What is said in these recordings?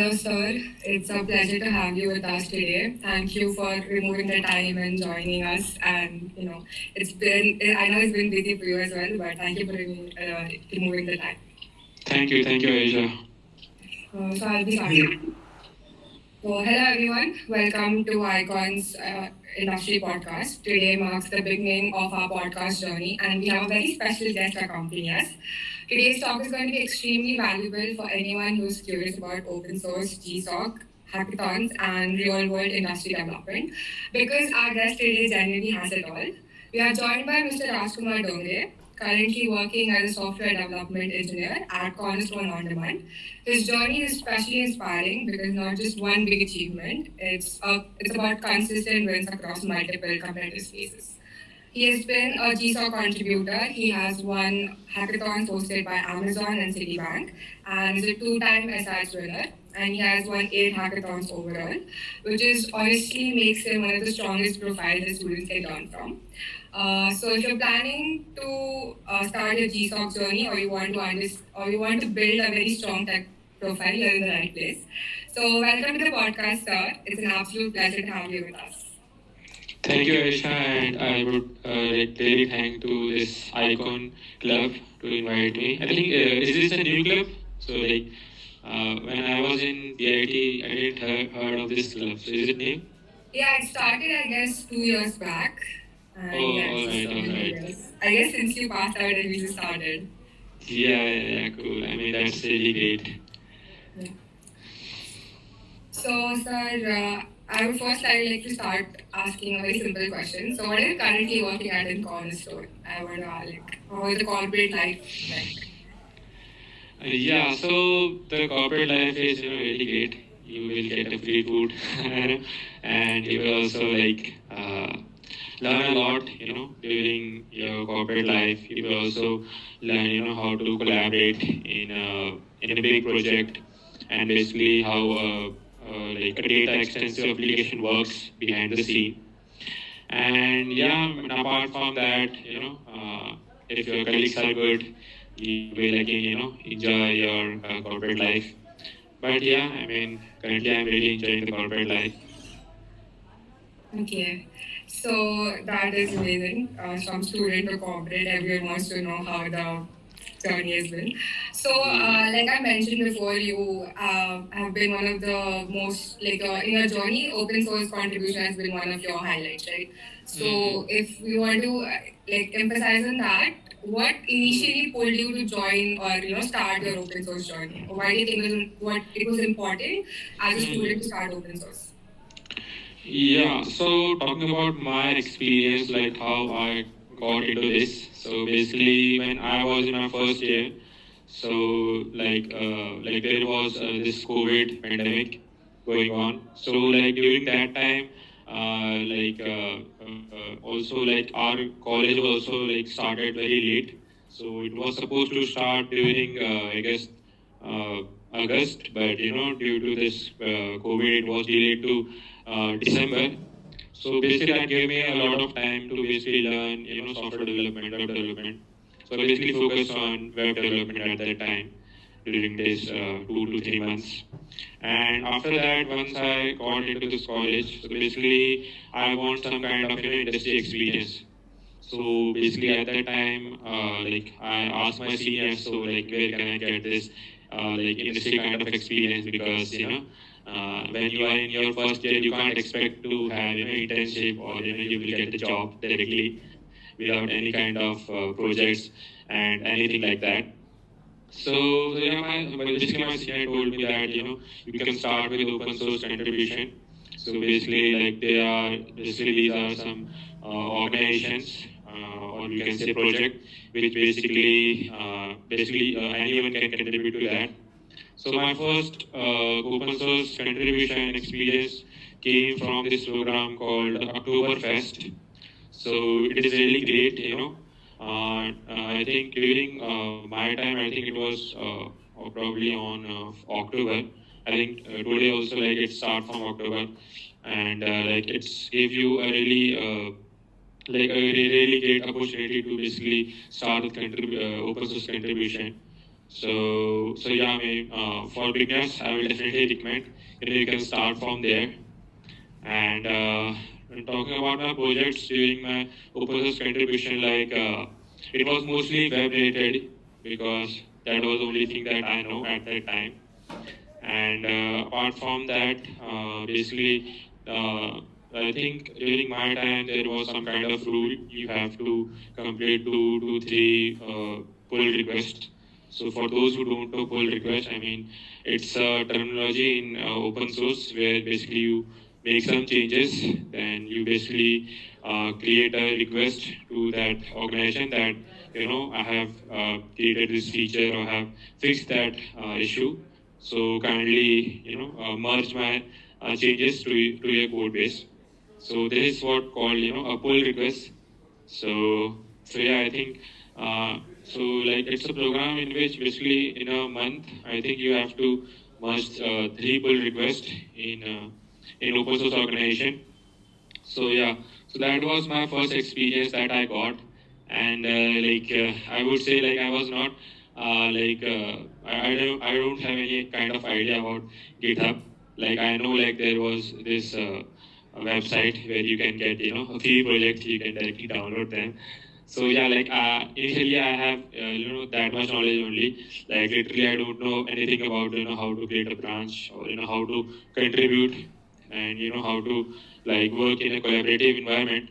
Hello, sir. It's a pleasure to have you with us today. Thank you for removing the time and joining us. And I know it's been busy for you as well, but thank you for removing the time. Thank you, Aisha. So I'll be starting. So hello everyone. Welcome to Icon's Industry Podcast. Today marks the beginning of our podcast journey, and we have a very special guest accompanying us. Today's talk is going to be extremely valuable for anyone who's curious about open source, GSoC, hackathons, and real world industry development. Because our guest today genuinely has it all. We are joined by Mr. Rajkumar Dongre, currently working as a software development engineer at Cornerstone On Demand. His journey is especially inspiring because not just one big achievement, it's about consistent wins across multiple competitive spaces. He has been a GSoC contributor. He has won hackathons hosted by Amazon and Citibank and is a two-time SIS winner. And he has won 8 hackathons overall, which is honestly makes him one of the strongest profiles that students can learn from. So if you're planning to start your GSoC journey or you want to build a very strong tech profile, you're in the right place. So welcome to the podcast, sir. It's an absolute pleasure to have you with us. Thank you, Aisha, and I would really thank to this Icon Club to invite me. I think is this a new club? So when I was in VIT, I didn't heard of this club. So is it new? Yeah, it started I guess 2 years back. All right. I guess since you passed out and we just started. Yeah, cool. I mean that's really great. Yeah. So, sir, I would first like to start asking a very simple question. So, what are you currently working at in Cornerstone? I want to ask, how is the corporate life like? Yeah, so the corporate life is really great. You will get a free food, and you will also learn a lot. During your corporate life, you will also learn how to collaborate in a big project, and basically how a data extensive application works behind the scene. And yeah, apart from that, if your colleagues are good, you will again, enjoy your corporate life. But yeah, I mean, currently I'm really enjoying the corporate life. Okay, so that is amazing. From student to corporate, everyone wants to know how the journey has been. So, like I mentioned before, you have been one of the most, in your journey, open source contribution has been one of your highlights, right? So, if we want to emphasize on that, what initially pulled you to join or start your open source journey? Or why do you think it was important as a student to start open source? Yeah, so talking about my experience, like how I got into this. So basically, when I was in my first year, so there was this COVID pandemic going on. So during that time, also our college also started very late. So it was supposed to start during I guess August, but due to this COVID, it was delayed to December. So basically, that gave me a lot of time to basically learn, software development, web development. So I basically focused on web development at that time during this 2 to 3 months. And after that, once I got into this college, so basically I want some kind of industry experience. So basically at that time, I asked my seniors, so where can I get this industry kind of experience, because when you are in your first year, you can't expect to have internship or you will get the job directly without any kind of projects and anything like that. So basically my senior told me that you can start with open source contribution. So basically these are some organizations or you can say project which basically anyone can contribute to that. So my first open source contribution experience came from this program called Oktoberfest. So it is really great. I think during my time, I think it was probably on October. I think today also it starts from October, and it's give you a really really great opportunity to basically start with open source contribution. So yeah, I mean, for beginners, I will definitely recommend, you can start from there. And when talking about my projects during my open source contribution, it was mostly web related because that was the only thing that I know at that time. And apart from that, basically, I think during my time there was some kind of rule you have to complete 2 to 3 pull requests. So for those who don't know pull request, I mean it's a terminology in open source where basically you make some changes, then you basically create a request to that organization that I have created this feature or have fixed that issue. So kindly, merge my changes to your code base. So this is what called, a pull request. So yeah, I think, like it's a program in which basically in a month, I think you have to merge 3 pull requests in open source organization. So yeah, so that was my first experience that I got, and I would say like I was not I don't have any kind of idea about GitHub. Like I know like there was this a website where you can get a free project, you can directly download them. So yeah, initially I have that much knowledge only. Like literally I don't know anything about how to create a branch or how to contribute and how to like work in a collaborative environment.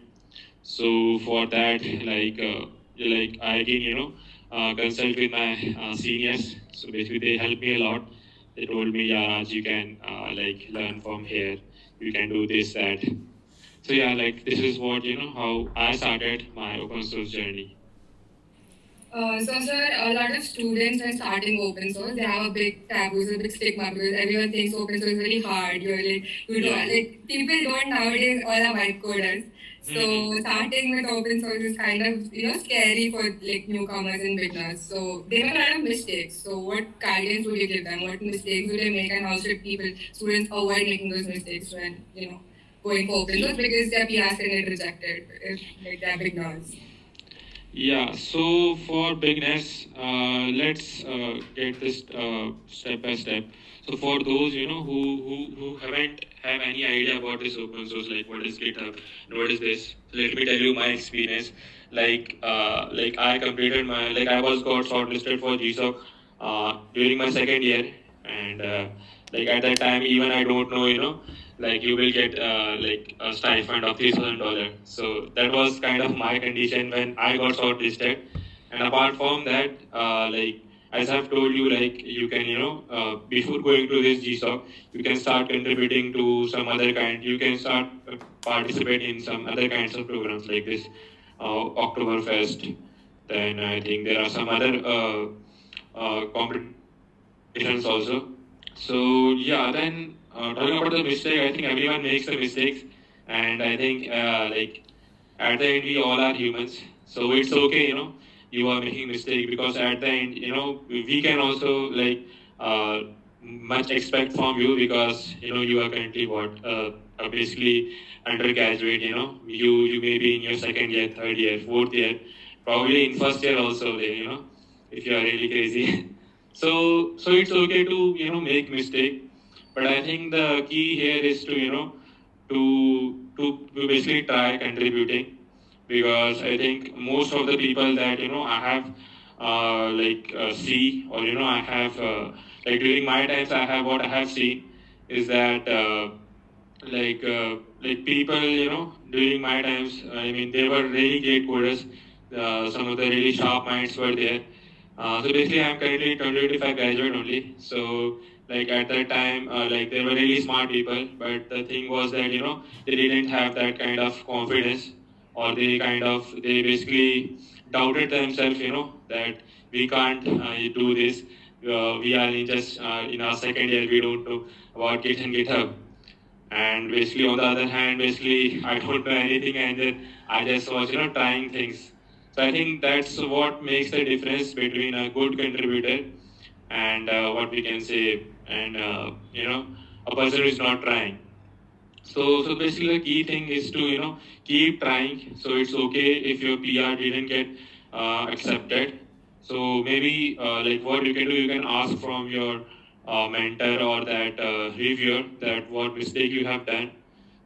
So for that, I again consult with my seniors. So basically they helped me a lot. They told me, yeah, Raj, you can learn from here. You can do this, that. So yeah, like this is what how I started my open source journey. So, sir, a lot of students when starting open source, they have a big taboo, a big stigma because everyone thinks open source is very hard. You're like, you don't, like people don't nowadays all are white coders. So starting with open source is kind of scary for like newcomers and beginners. So they make a lot of mistakes. So what guidance would you give them? What mistakes do they make, and how should students avoid making those mistakes when going for open source because their PRs can get rejected if like they're beginners? Yeah, so for beginners, let's get this step by step. So for those who haven't have any idea about this open source, like what is GitHub and what is this, let me tell you my experience. Like I completed my I was got shortlisted for GSoC during my second year, and like at that time even I don't know like you will get like a stipend of $3,000. So that was kind of my condition when I got shortlisted. And apart from that, as I've told you, like you can before going to this GSoC, you can start contributing to some other kind. You can start participate in some other kinds of programs like this Oktoberfest. Then I think there are some other competitions also. So yeah, then talking about the mistake, I think everyone makes the mistakes, and I think at the end we all are humans, so it's okay, you are making mistake because at the end, we can also much expect from you because you are currently basically undergraduate, you may be in your second year, third year, fourth year, probably in first year also, if you are really crazy. So it's okay to make mistake, but I think the key here is to to basically try contributing, because I think most of the people that I have see, or I have during my times I have what I have seen is that people during my times, I mean they were really great coders. Some of the really sharp minds were there. So basically, I'm currently 2025 graduate only. So at that time, they were really smart people, but the thing was that they didn't have that kind of confidence, or they basically doubted themselves. That we can't do this. We are in our second year. We don't know about Git and GitHub. And basically, on the other hand, basically, I don't know anything, and then I just was trying things. So I think that's what makes the difference between a good contributor and what we can say, and a person who is not trying. So basically the key thing is to keep trying. So it's okay if your PR didn't get accepted. So maybe like what you can do, you can ask from your mentor or that reviewer that what mistake you have done,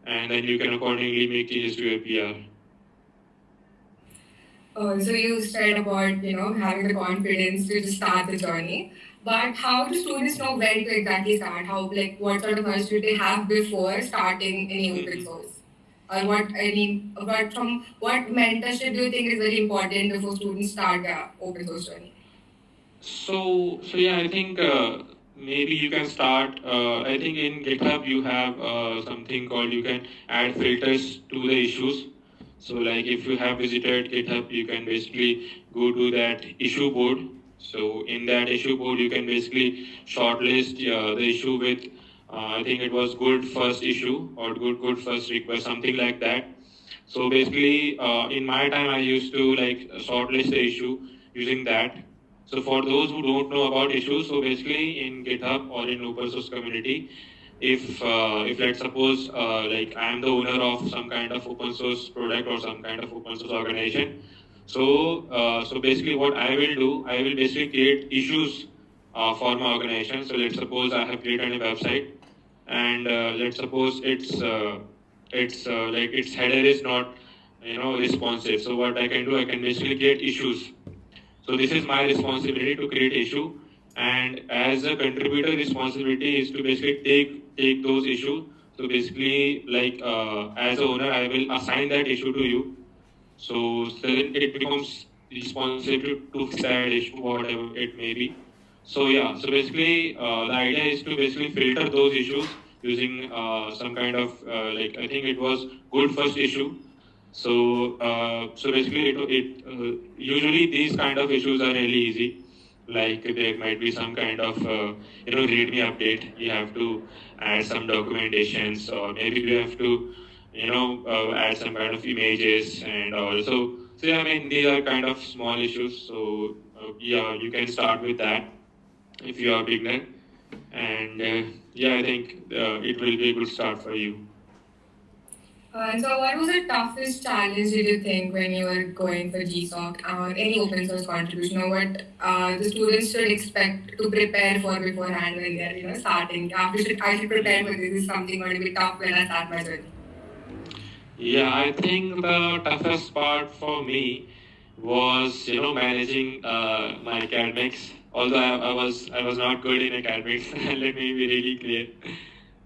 and then you can accordingly make changes to your PR. So you said about having the confidence to just start the journey, but how do students know when to exactly start? How like what sort of knowledge do they have before starting any open source? Or what mentorship do you think is very important before students start their open source journey? So yeah, I think maybe you can start. I think in GitHub you have something called you can add filters to the issues. So like if you have visited GitHub, you can basically go to that issue board. So in that issue board, you can basically shortlist the issue with I think it was good first issue or good first request, something like that. So basically, in my time, I used to like shortlist the issue using that. So for those who don't know about issues, so basically in GitHub or in open source community, if let's suppose like I am the owner of some kind of open source product or some kind of open source organization, so basically what I will do, I will basically create issues for my organization. So let's suppose I have created a website, and let's suppose it's like its header is not responsive. So what I can do, I can basically create issues. So this is my responsibility to create issue, and as a contributor, responsibility is to basically take those issues. So basically, like as a owner, I will assign that issue to you. So then it becomes responsible to fix that issue, whatever it may be. So yeah, so basically, the idea is to basically filter those issues using some kind of like I think it was good first issue. So basically, usually these kind of issues are really easy. Like there might be some kind of README update. You have to add some documentations, or maybe you have to add some kind of images and also. So yeah, I mean these are kind of small issues. So yeah, you can start with that if you are a beginner, and yeah, I think it will be a good start for you. So what was the toughest challenge did you think when you were going for GSoC or any open source contribution, or what the students should expect to prepare for beforehand when they're starting? I should prepare for this. This is something going to be tough when I start my journey. Yeah, I think the toughest part for me was managing my academics. Although I was not good in academics. Let me be really clear.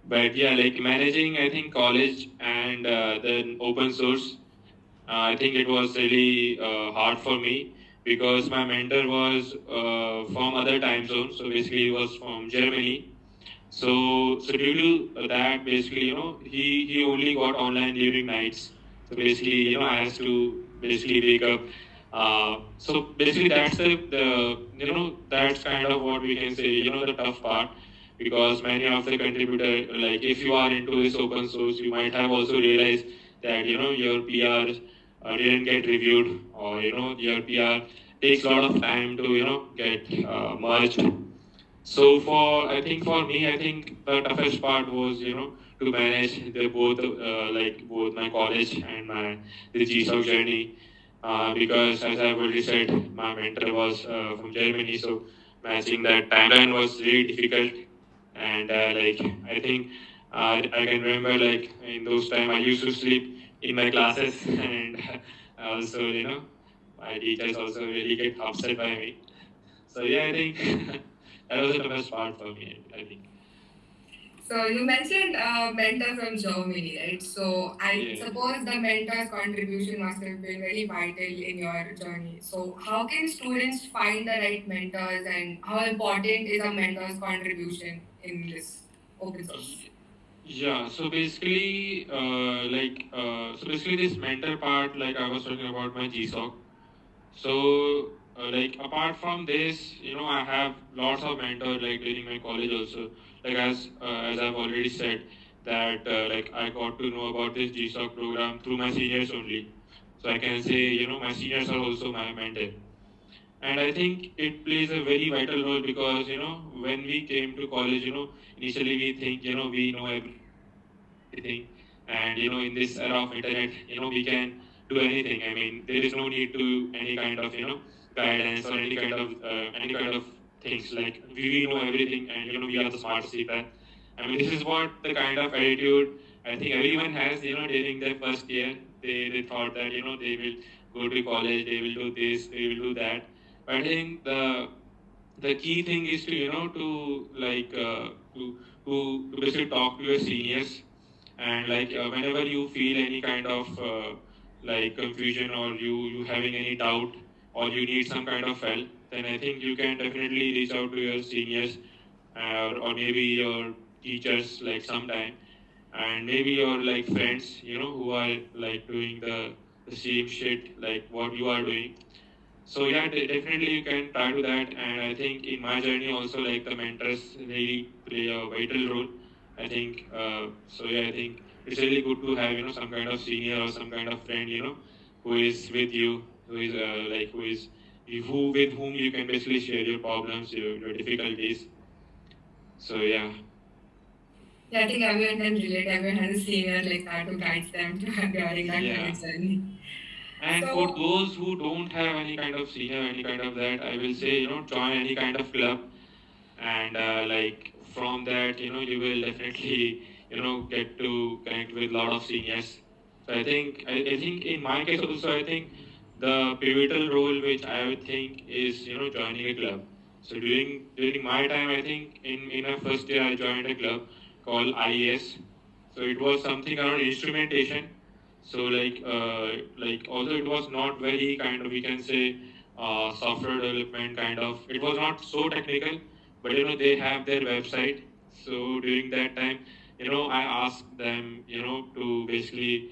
But yeah, like managing, I think college and then open source. I think it was really hard for me because my mentor was from other time zone. So basically, he was from Germany. So due to that, basically, he only got online during nights. So basically, I has to basically wake up. So basically, that's that's kind of what we can say, the tough part, because many of the contributor, like if you are into this open source, you might have also realized that your PR didn't get reviewed, or your PR takes a lot of time to get merged. So for me, I think the toughest part was to manage the both my college and the GSoC journey, because as I've already said, my mentor was from Germany, so matching that timeline was really difficult. And like I think I can remember, like in those time I used to sleep in my classes, and also my teachers also really get upset by me. So yeah, I think that was the toughest part for me, I think. So you mentioned a mentor from Germany, right? So I suppose the mentor's contribution must have been very vital in your journey. So how can students find the right mentors, and how important is a mentor's contribution in this open source? Yeah, so basically, this mentor part, like I was talking about my GSoC. So, like apart from this, I have lots of mentors like during my college also. Like as I've already said that like I got to know about this GSoC program through my seniors only. So I can say my seniors are also my mentor. And I think it plays a very vital role because when we came to college, initially we think we know everything, and in this era of internet, we can do anything. I mean, there is no need to any kind of guidance or any kind of things. Like we know everything, and we are the smartest people. I mean, this is what the kind of attitude I think everyone has. During their first year, they thought that they will go to college, they will do this, they will do that. But I think the key thing is to to like to basically talk to your seniors, and like whenever you feel any kind of like confusion, or you having any doubt, or you need some kind of help, then I think you can definitely reach out to your seniors, or maybe your teachers like sometime, and maybe your like friends who are like doing the same shit like what you are doing. So yeah, definitely you can try to that. And I think in my journey also, like, the mentors really play a vital role, I think. So yeah, I think it's really good to have some kind of senior or some kind of friend who is with you, who with whom you can basically share your problems, your difficulties. So yeah. Yeah, I think everyone can relate. Everyone has a senior like that who guides them during that Yeah. journey. And So- for those who don't have any kind of senior, any kind of that, I will say, join any kind of club. And like from that, you will definitely, get to connect with a lot of seniors. So I think in my case also, I think the pivotal role which I would think is, joining a club. So during my time, I think in my first year, I joined a club called IES. So it was something around instrumentation. So although it was not very kind of, we can say, software development kind of, it was not so technical, but they have their website. So during that time, I asked them, to basically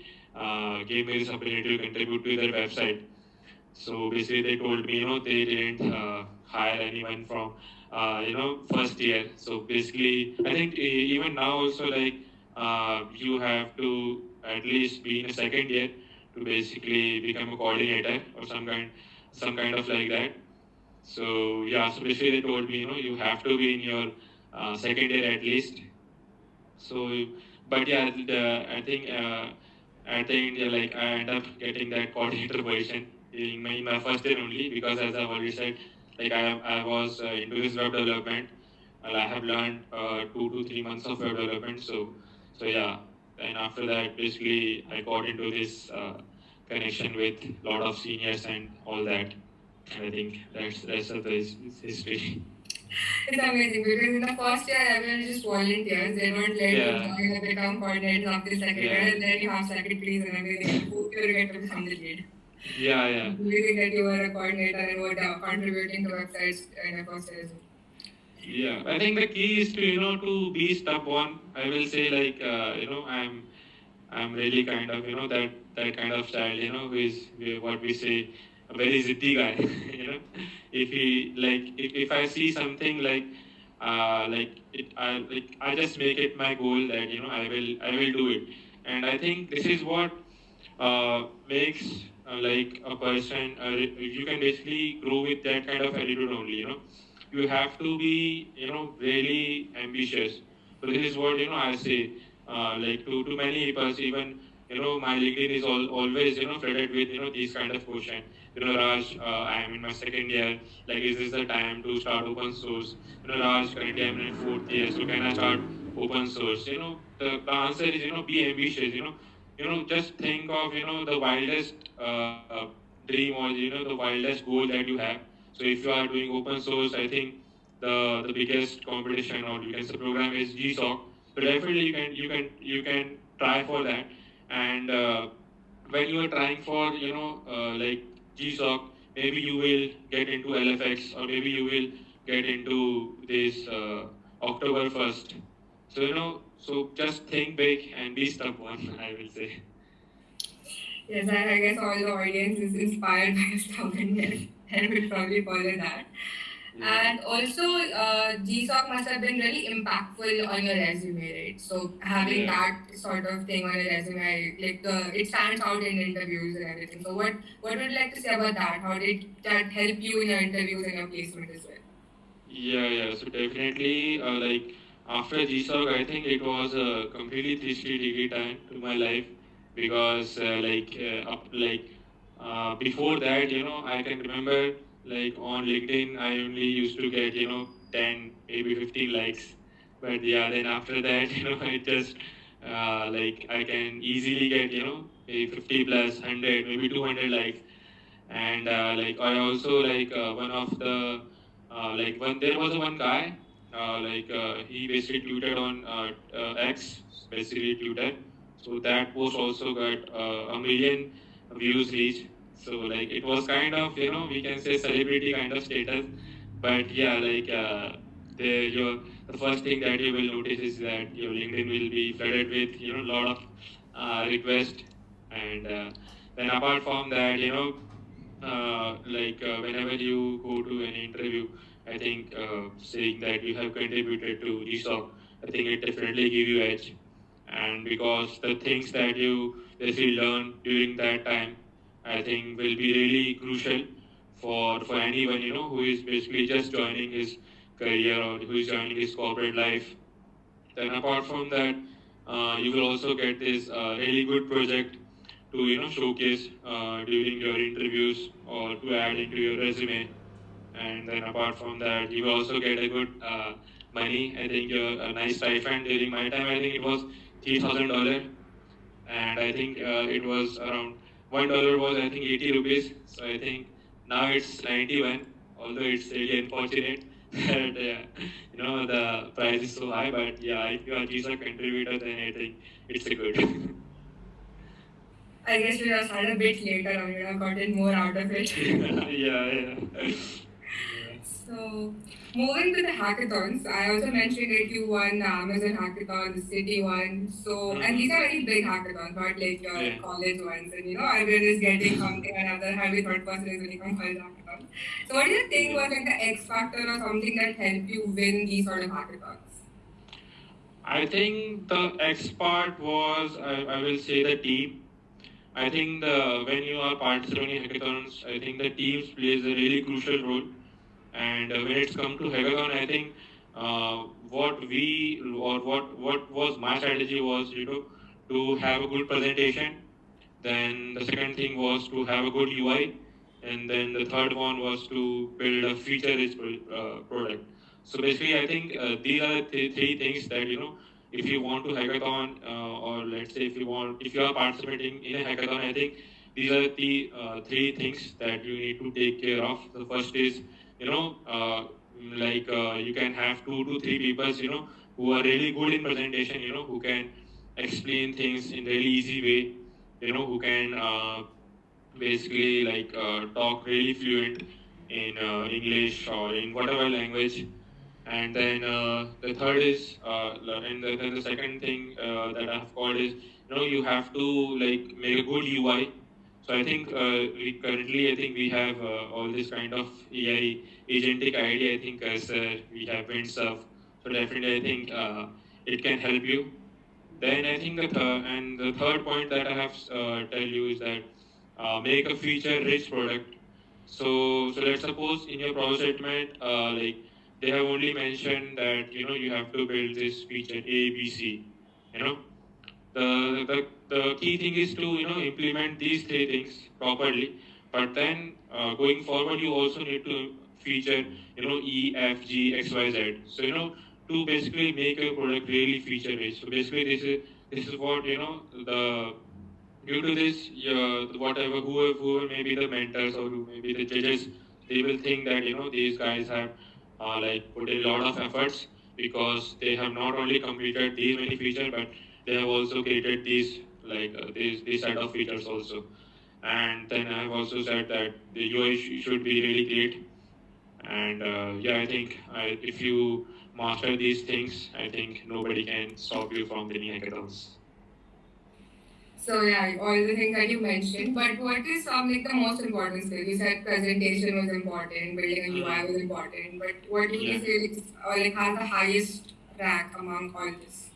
give me this opportunity to contribute to their website. So basically they told me, they didn't hire anyone from, first year. So basically, I think even now also, like, you have to at least be in a second year to basically become a coordinator or some kind of like that. So yeah, so basically they told me, you have to be in your second year at least. So, but yeah, at the end, yeah, like, I end up getting that coordinator position in my first year only, because as I've already said, like, I was into this web development, and I have learned 2 to 3 months of web development. So yeah, and after that, basically, I got into this connection with a lot of seniors and all that. And I think that's the rest of the history. It's amazing because in the first year, everyone is just volunteers. They don't let you join or become coordinators after the second year, and then you have secretaries and everything. You get to become the lead. Yeah. Believing that you were a coordinator and were contributing to websites in the first year. Yeah, I think the key is to to be stubborn. I will say, like, I'm really kind of that kind of child who is what we say, a very ziddy guy. If he like if I see something like I just make it my goal that I will do it. And I think this is what makes like a person. You can basically grow with that kind of attitude only. You have to be really ambitious. So this is what I say. Like to many people, even my LinkedIn is always flooded with these kind of questions. Raj, I am in my second year. Like, is this the time to start open source? Raj, currently I am in fourth year. So can I start open source? The answer is be ambitious. Just think of the wildest dream, or the wildest goal that you have. So if you are doing open source, I think the biggest competition, or you can say program, is GSoC. So definitely you can try for that. And when you are trying for like GSoC, maybe you will get into LFX, or maybe you will get into this October 1st. So so just think big and be stubborn, I will say. Yes, I guess all the audience is inspired by stubbornness and will probably follow that. Yeah. And also, GSoC must have been really impactful on your resume, right? So having that sort of thing on your resume, like it stands out in interviews and everything. So what would you like to say about that? How did that help you in your interviews and your placement as well? Yeah. So definitely, like, after GSoC, I think it was a completely 360-degree turn to my life, because before that, I can remember, like on LinkedIn, I only used to get 10, maybe 15 likes. But yeah, then after that, it just like I can easily get maybe 50 plus 100, maybe 200 likes. And like I also like one of the like one there was one guy like he basically tweeted on X, basically Twitter. So that post also got a million views reach. So like it was kind of we can say celebrity kind of status. But yeah, like the first thing that you will notice is that your LinkedIn will be flooded with a lot of requests. And then apart from that, like whenever you go to an interview, I think saying that you have contributed to GSoC, I think it definitely give you edge. And because the things that you basically learn during that time, I think will be really crucial for anyone who is basically just joining his career or who is joining his corporate life. Then apart from that, you will also get this really good project to showcase during your interviews or to add into your resume. And then apart from that, you will also get a good money. I think a nice stipend. During my time, I think it was $3,000, and I think it was around $1 was I think 80 rupees. So I think now it's 91. Although it's really unfortunate that the price is so high, but yeah, if you are just a contributor, then I think it's a good. I guess we have started a bit later and we have gotten more out of it. Yeah. So, moving to the hackathons, I also mentioned that you won the Amazon hackathon, the city one. So, and these are very big hackathons, not like your college ones. And everyone is getting something, another heavy third person is winning college hackathon. So, what do you think was like the X factor or something that helped you win these sort of hackathons? I think the X part was, I will say, the team. I think when you are participating in hackathons, I think the teams plays a really crucial role. And when it's come to hackathon, I think what was my strategy was to have a good presentation. Then the second thing was to have a good UI, and then the third one was to build a feature-rich product. So basically, I think these are the three things that if you want to hackathon, or let's say if you are participating in a hackathon, I think these are the three things that you need to take care of. The first is you can have 2 to 3 people who are really good in presentation, who can explain things in really easy way, who can basically talk really fluent in English or in whatever language. And then the third is, and then the second thing that I have called is, you have to make a good UI. So I think we have all this kind of AI agentic idea. I think as we have Windsurf. So definitely I think it can help you. Then I think the third point that I have tell you is that make a feature-rich product. So let's suppose in your problem statement, they have only mentioned that you have to build this feature A, B, C. The key thing is to implement these three things properly. But then going forward, you also need to feature E, F, G, X, Y, Z. So to basically make a product really feature-rich. So basically, this is what due to this, whoever may be the mentors or who may be the judges, they will think that these guys have put in a lot of efforts because they have not only completed these many features, but they have also created these these set of features also. And then I have also said that the UI should be really great. And I think if you master these things, I think nobody can stop you from winning hackathons. So yeah, all the things that you mentioned, but what is the most important skill? You said presentation was important, building a UI was important, but what do you say has the highest rank among all this?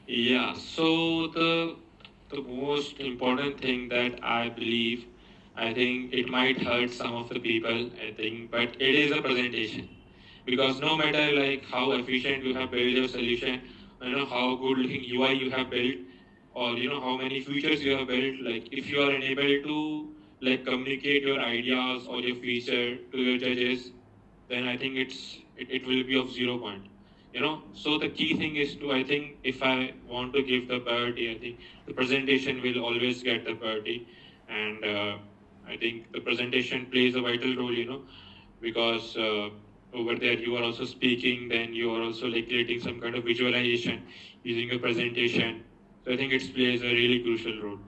Yeah, so the most important thing that I believe, I think it might hurt some of the people, I think, but it is a presentation. Because no matter how efficient you have built your solution, how good looking UI you have built, or how many features you have built, if you are unable to like communicate your ideas or your feature to your judges, then I think it will be of 0 point. So the key thing is to, I think, if I want to give the priority, I think the presentation will always get the priority. And I think the presentation plays a vital role, because over there you are also speaking, then you are also like creating some kind of visualization using a presentation. So I think it plays a really crucial role.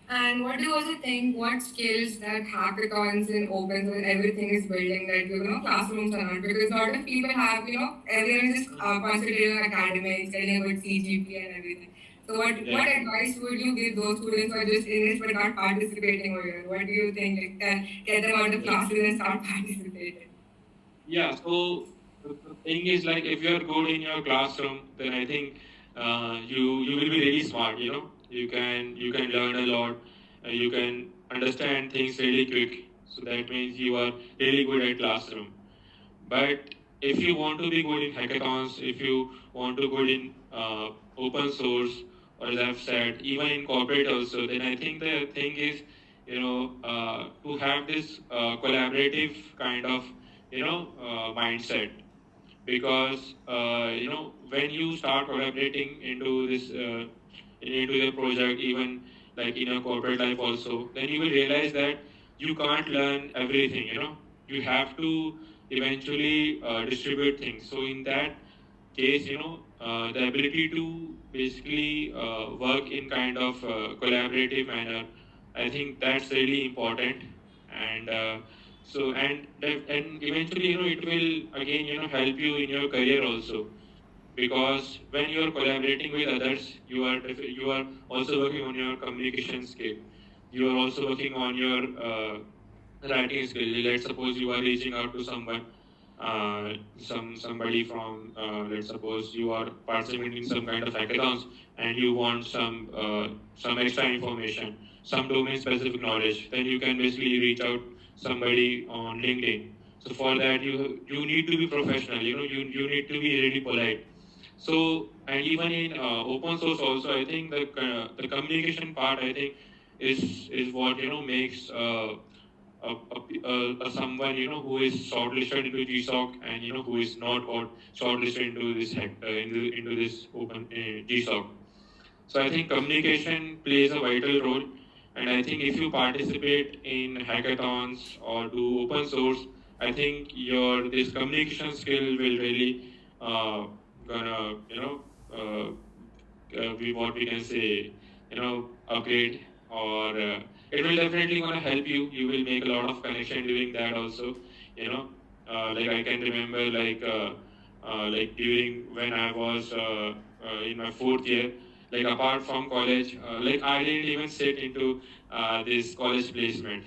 And what do you also think, what skills that hackathons and opens and everything is building that, classrooms are not? Because a lot of people have, everyone is just concentrating on academics, getting a good CGP and everything. So what advice would you give those students who are just in this but not participating over here? What do you think can get them out of classes and start participating? Yeah, so the thing is, like, if you're good in your classroom, then I think you will be really smart. You can learn a lot. You can understand things really quick. So that means you are really good at classroom. But if you want to be good in hackathons, if you want to good in open source, or as I've said, even in corporate also, then I think the thing is, to have this collaborative kind of, mindset. Because, when you start collaborating into the project, even like in a corporate life also, then you will realize that you can't learn everything. You have to eventually distribute things. So in that case, the ability to basically work in kind of collaborative manner, I think that's really important. And and eventually, it will again, help you in your career also. Because when you are collaborating with others, you are also working on your communication skill. You are also working on your writing skill. Let's suppose you are reaching out to someone, somebody from, let's suppose you are participating in some kind of hackathons, and you want some extra information, some domain specific knowledge. Then you can basically reach out somebody on LinkedIn. So for that, you need to be professional. You need to be really polite. So, and even in open source also, I think the communication part, I think, is what makes someone who is shortlisted into GSoC, and who is not got shortlisted into this into this open GSoC. So I think communication plays a vital role, and I think if you participate in hackathons or do open source, I think your this communication skill will really gonna be what we can say, upgrade, or it will definitely gonna help you. You will make a lot of connection during that also. Like I can remember, like during when I was in my fourth year, like apart from college, like I didn't even sit into this college placement,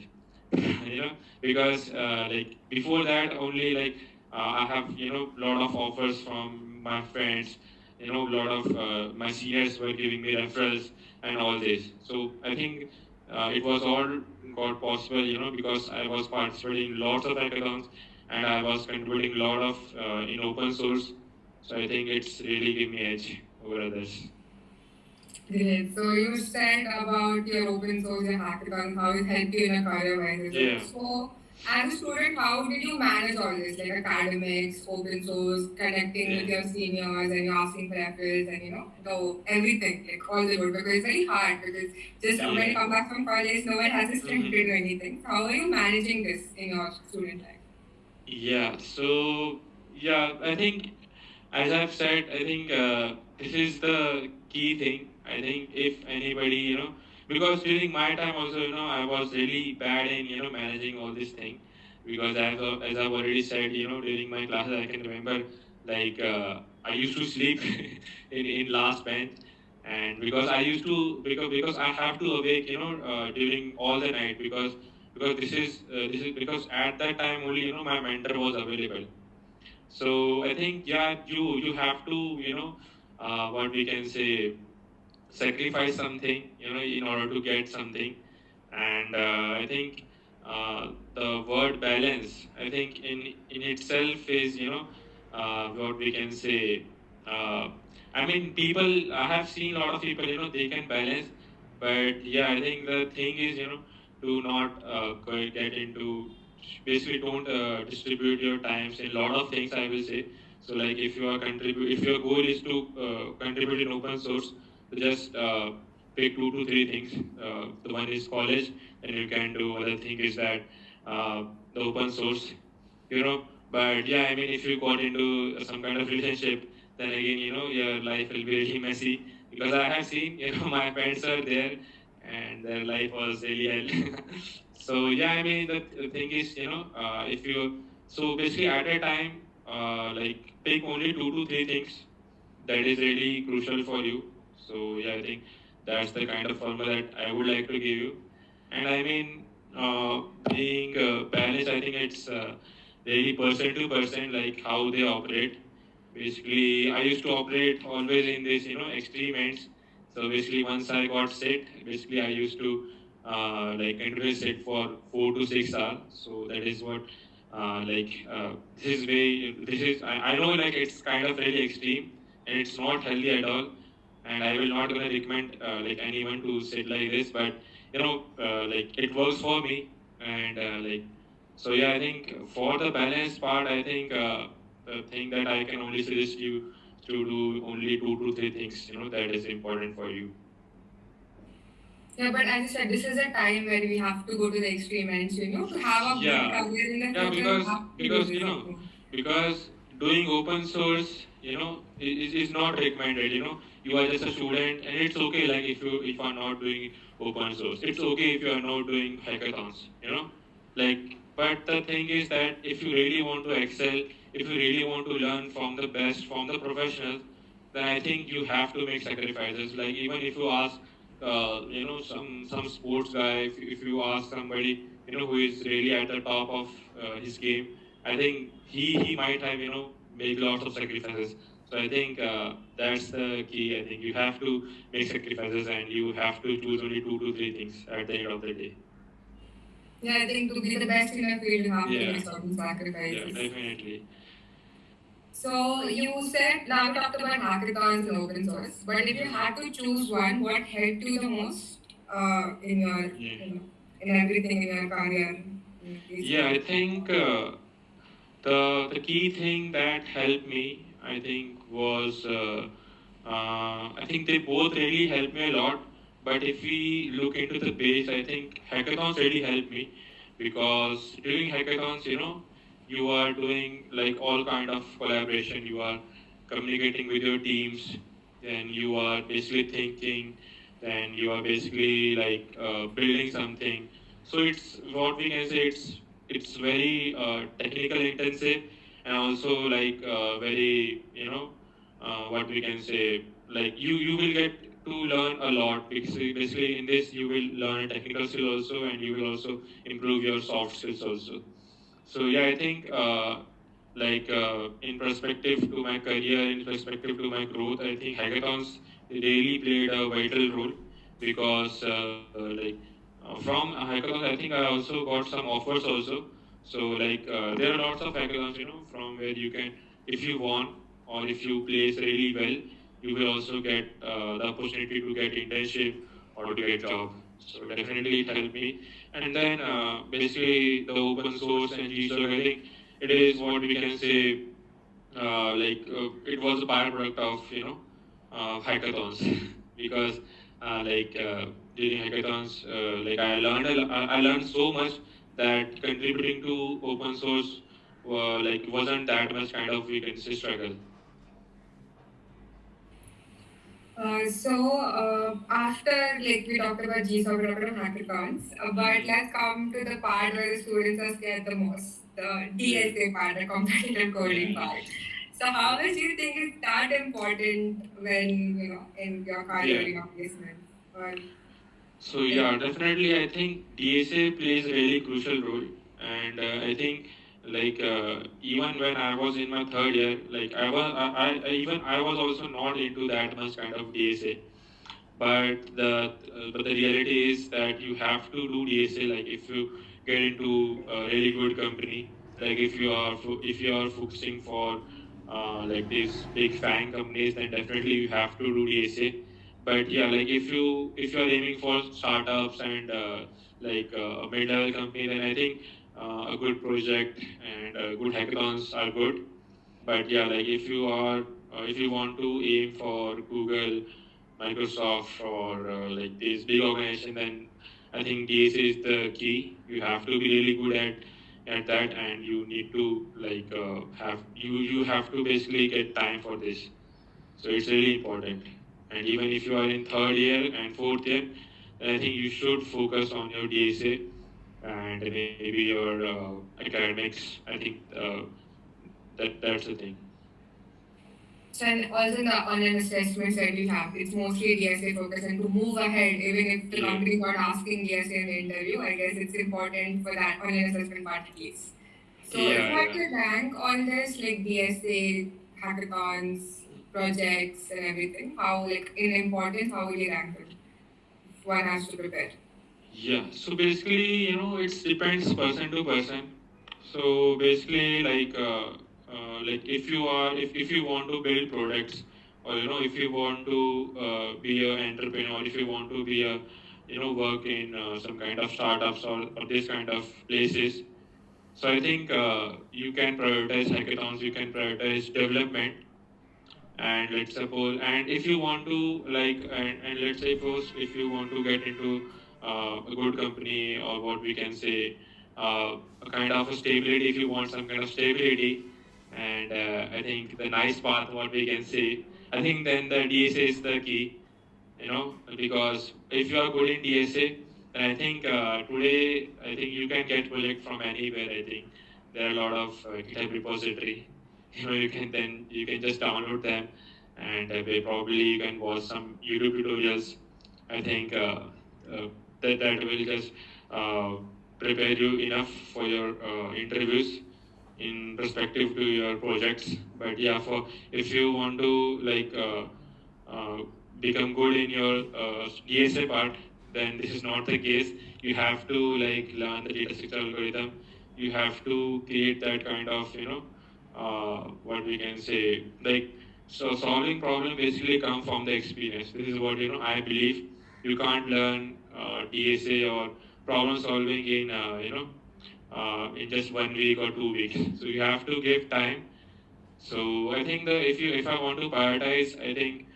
because like before that only, like I have lot of offers from my friends, lot of my seniors were giving me referrals and all this. So I think it was all got possible, because I was participating in lots of hackathons, and I was contributing a lot of in open source. So I think it's really give me edge over others. Great. So you said about your open source and hackathon, how it helped you in your career-wise. Yeah. So as a student, how did you manage all this, like academics, open source, connecting with your seniors, and you're asking for referrals, and everything, like all the work, because it's very hard, because just when you come back from college, no one has a strength to do anything. So how are you managing this in your student life? Yeah, so I think, as I've said, I think this is the key thing. I think if anybody, because during my time also, I was really bad in, managing all this thing. Because as I've already said, during my classes, I can remember, like, I used to sleep in last bench. And because I used to, because I have to awake, during all the night, because this is because at that time only, my mentor was available. So I think, you have to, what we can say, sacrifice something, in order to get something. And I think the word balance, I think in itself is, what we can say. I mean, I have seen a lot of people, they can balance, But yeah, I think the thing is, to not get into, basically don't distribute your times in a lot of things, I will say. So like if your goal is to contribute in open source, so just pick 2 to 3 things. The one is college, and you can do other thing is that the open source, you know. But yeah, I mean, if you got into some kind of relationship, then again, your life will be really messy, because I have seen, my friends are there, and their life was really hell. So yeah, I mean, the thing is, if you, so basically at a time, like pick only 2 to 3 things that is really crucial for you. So yeah, I think that's the kind of formula that I would like to give you. And I mean, being balanced, I think it's really person to person, like how they operate. Basically, I used to operate always in this, extreme ends. So basically, once I got sick, basically I used to like continuously sit for 4 to 6 hours. So that is what this is I know like it's kind of really extreme, and it's not healthy at all. And I will not gonna recommend like anyone to sit like this, but like it works for me. And so yeah, I think for the balance part, I think the thing that I can only suggest you to do only 2 to 3 things, that is important for you. Yeah, but as you said, this is a time where we have to go to the extreme ends, to have a good career in the Yeah, future. because doing open source, is not recommended. You are just a student, and it's okay. Like if are not doing open source, it's okay if you are not doing hackathons. Like, but the thing is that if you really want to excel, if you really want to learn from the best, from the professionals, then I think you have to make sacrifices. Like even if you ask, some sports guy, if you ask somebody, who is really at the top of his game, I think he might have, make lots of sacrifices. So I think that's the key. I think you have to make sacrifices, and you have to choose only 2 to 3 things at the end of the day. Yeah, I think to be the best in a field, you have to make certain sacrifices. Yeah, definitely. So you said, now we talked about hackathons and open source, but if you had to choose one, what helped you the most in your, in everything in your career? Yeah, I think the key thing that helped me, I think, was I think they both really helped me a lot. But if we look into the base, I think hackathons really helped me, because during hackathons, you are doing like all kind of collaboration. You are communicating with your teams, then you are basically thinking, then you are basically like building something. So it's what we can say. It's very technical intensive, and also like very what we can say, like you will get to learn a lot, because basically in this you will learn technical skill also, and you will also improve your soft skills also. So yeah, I think in perspective to my career, in perspective to my growth, I think hackathons really played a vital role, because from hackathons, I think I also got some offers also. So there are lots of hackathons, from where you can, if you won or if you place really well, you will also get the opportunity to get internship or to get job. So definitely it helped me. And then basically the open source and GSoC, I think it is what we can say, it was a byproduct of hackathons. Because during hackathons, I learned so much that contributing to open source wasn't that much kind of, we can say, struggle. After we talked about GSoC, we talked about hackathons, but let's come to the part where the students are scared the most, the DSA part, the competitive coding part. So how much do you think is that important when in your career, in your placement? So yeah, definitely I think DSA plays a really crucial role, and I think even when I was in my third year, I was also not into that much kind of DSA. But the reality is that you have to do DSA. Like if you get into a really good company, like if you are focusing for like these big FANG companies, then definitely you have to do DSA. But yeah, like if you are aiming for startups and a mid-level company, then I think a good project and good hackathons are good. But yeah, like if you want to aim for Google, Microsoft, or like these big organizations, then I think DSA is the key. You have to be really good at that, and you need to have you have to basically get time for this. So it's really important. And even if you are in third year and fourth year, then I think you should focus on your DSA and maybe your academics. I think that's the thing. So, and also the online assessments that we have, it's mostly DSA focused, and to move ahead, even if the company is not asking DSA in the interview, I guess it's important for that online assessment part at least. So if you had to rank all this, like DSA, hackathons, projects and everything, how, like, in importance, how will you rank it? One has to prepare. Yeah, so basically, it depends person to person. So basically, like if you want to build products, or if you want to be an entrepreneur, if you want to be a work in some kind of startups or this kind of places. So I think you can prioritize hackathons, you can prioritize development, and let's suppose, and if you want to and let's suppose if you want to get into a good company, or what we can say, a kind of a stability, if you want some kind of stability, and I think the nice path, what we can say, I think then the DSA is the key, because if you are good in DSA, then I think today, I think you can get project from anywhere. I think there are a lot of GitHub repository. You can just download them, and probably you can watch some YouTube tutorials. I think that will just prepare you enough for your interviews in perspective to your projects. But yeah, for if you want to become good in your DSA part, then this is not the case. You have to learn the data structure algorithm. You have to create that kind of what we can say, so solving problem basically come from the experience. This is what I believe. You can't learn DSA or problem solving in just 1 week or 2 weeks. So you have to give time. So I think if I want to prioritize, I think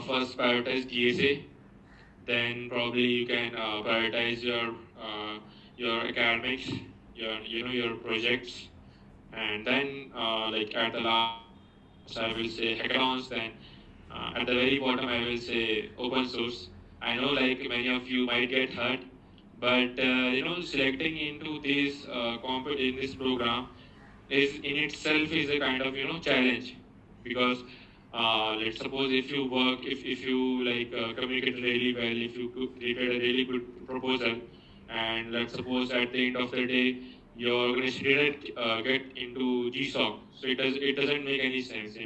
first prioritize DSA, then probably you can prioritize your academics, your projects, and then at the last I will say hackathons. Then at the very bottom I will say open source. I know many of you might get hurt, but selecting into this in this program is in itself is a kind of challenge, because let's suppose if you communicate really well, if you created a really good proposal, and let's suppose at the end of the day your organization didn't get into GSoC, so it doesn't make any sense,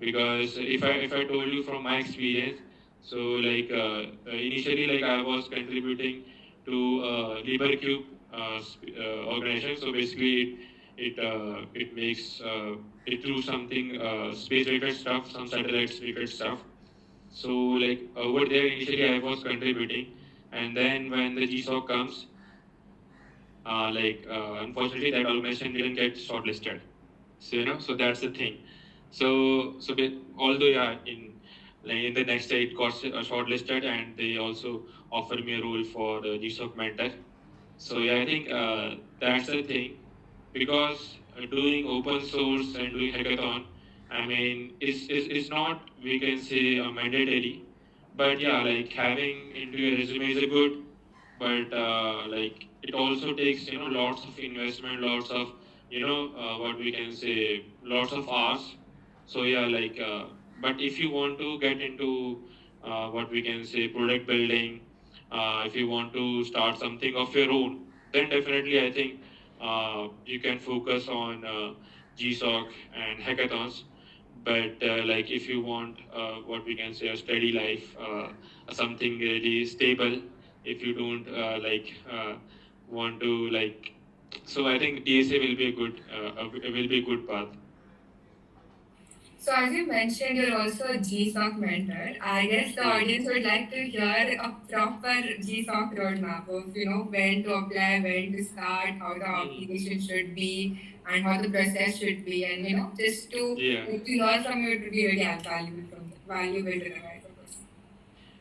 because if I told you from my experience, so initially I was contributing to LibreCube organization. So basically it makes it do something space related stuff, some satellites related stuff. So over there initially I was contributing, and then when the GSoC comes, unfortunately that organization didn't get shortlisted. So so that's the thing. So although in the next day it got shortlisted, and they also offered me a role for the GSoC mentor. So I think that's the thing, because doing open source and doing hackathon, I mean, is not, we can say, mandatory, but having into your resume is a good, but it also takes lots of investment, lots of what we can say, lots of hours. So but if you want to get into what we can say product building, if you want to start something of your own, then definitely I think you can focus on GSoC and hackathons. But if you want what we can say a steady life, something really stable, if you don't want to so I think DSA will be a good path. So as you mentioned, you're also a GSoC mentor. I guess the audience would like to hear a proper GSoC roadmap of, when to apply, when to start, how the application should be, and how the process should be, and just to learn from you, it would be really valuable to the right person.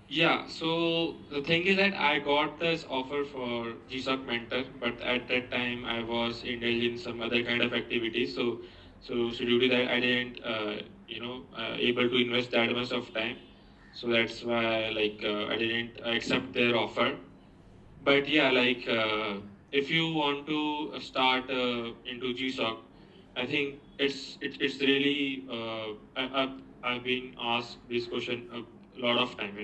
Yeah, so the thing is that I got this offer for GSoC mentor, but at that time I was indulged in some other kind of activities. So due to that, I didn't, able to invest that much of time. So that's why, I didn't accept their offer. But yeah, if you want to start into GSoC, I think it's really I've been asked this question a lot of time,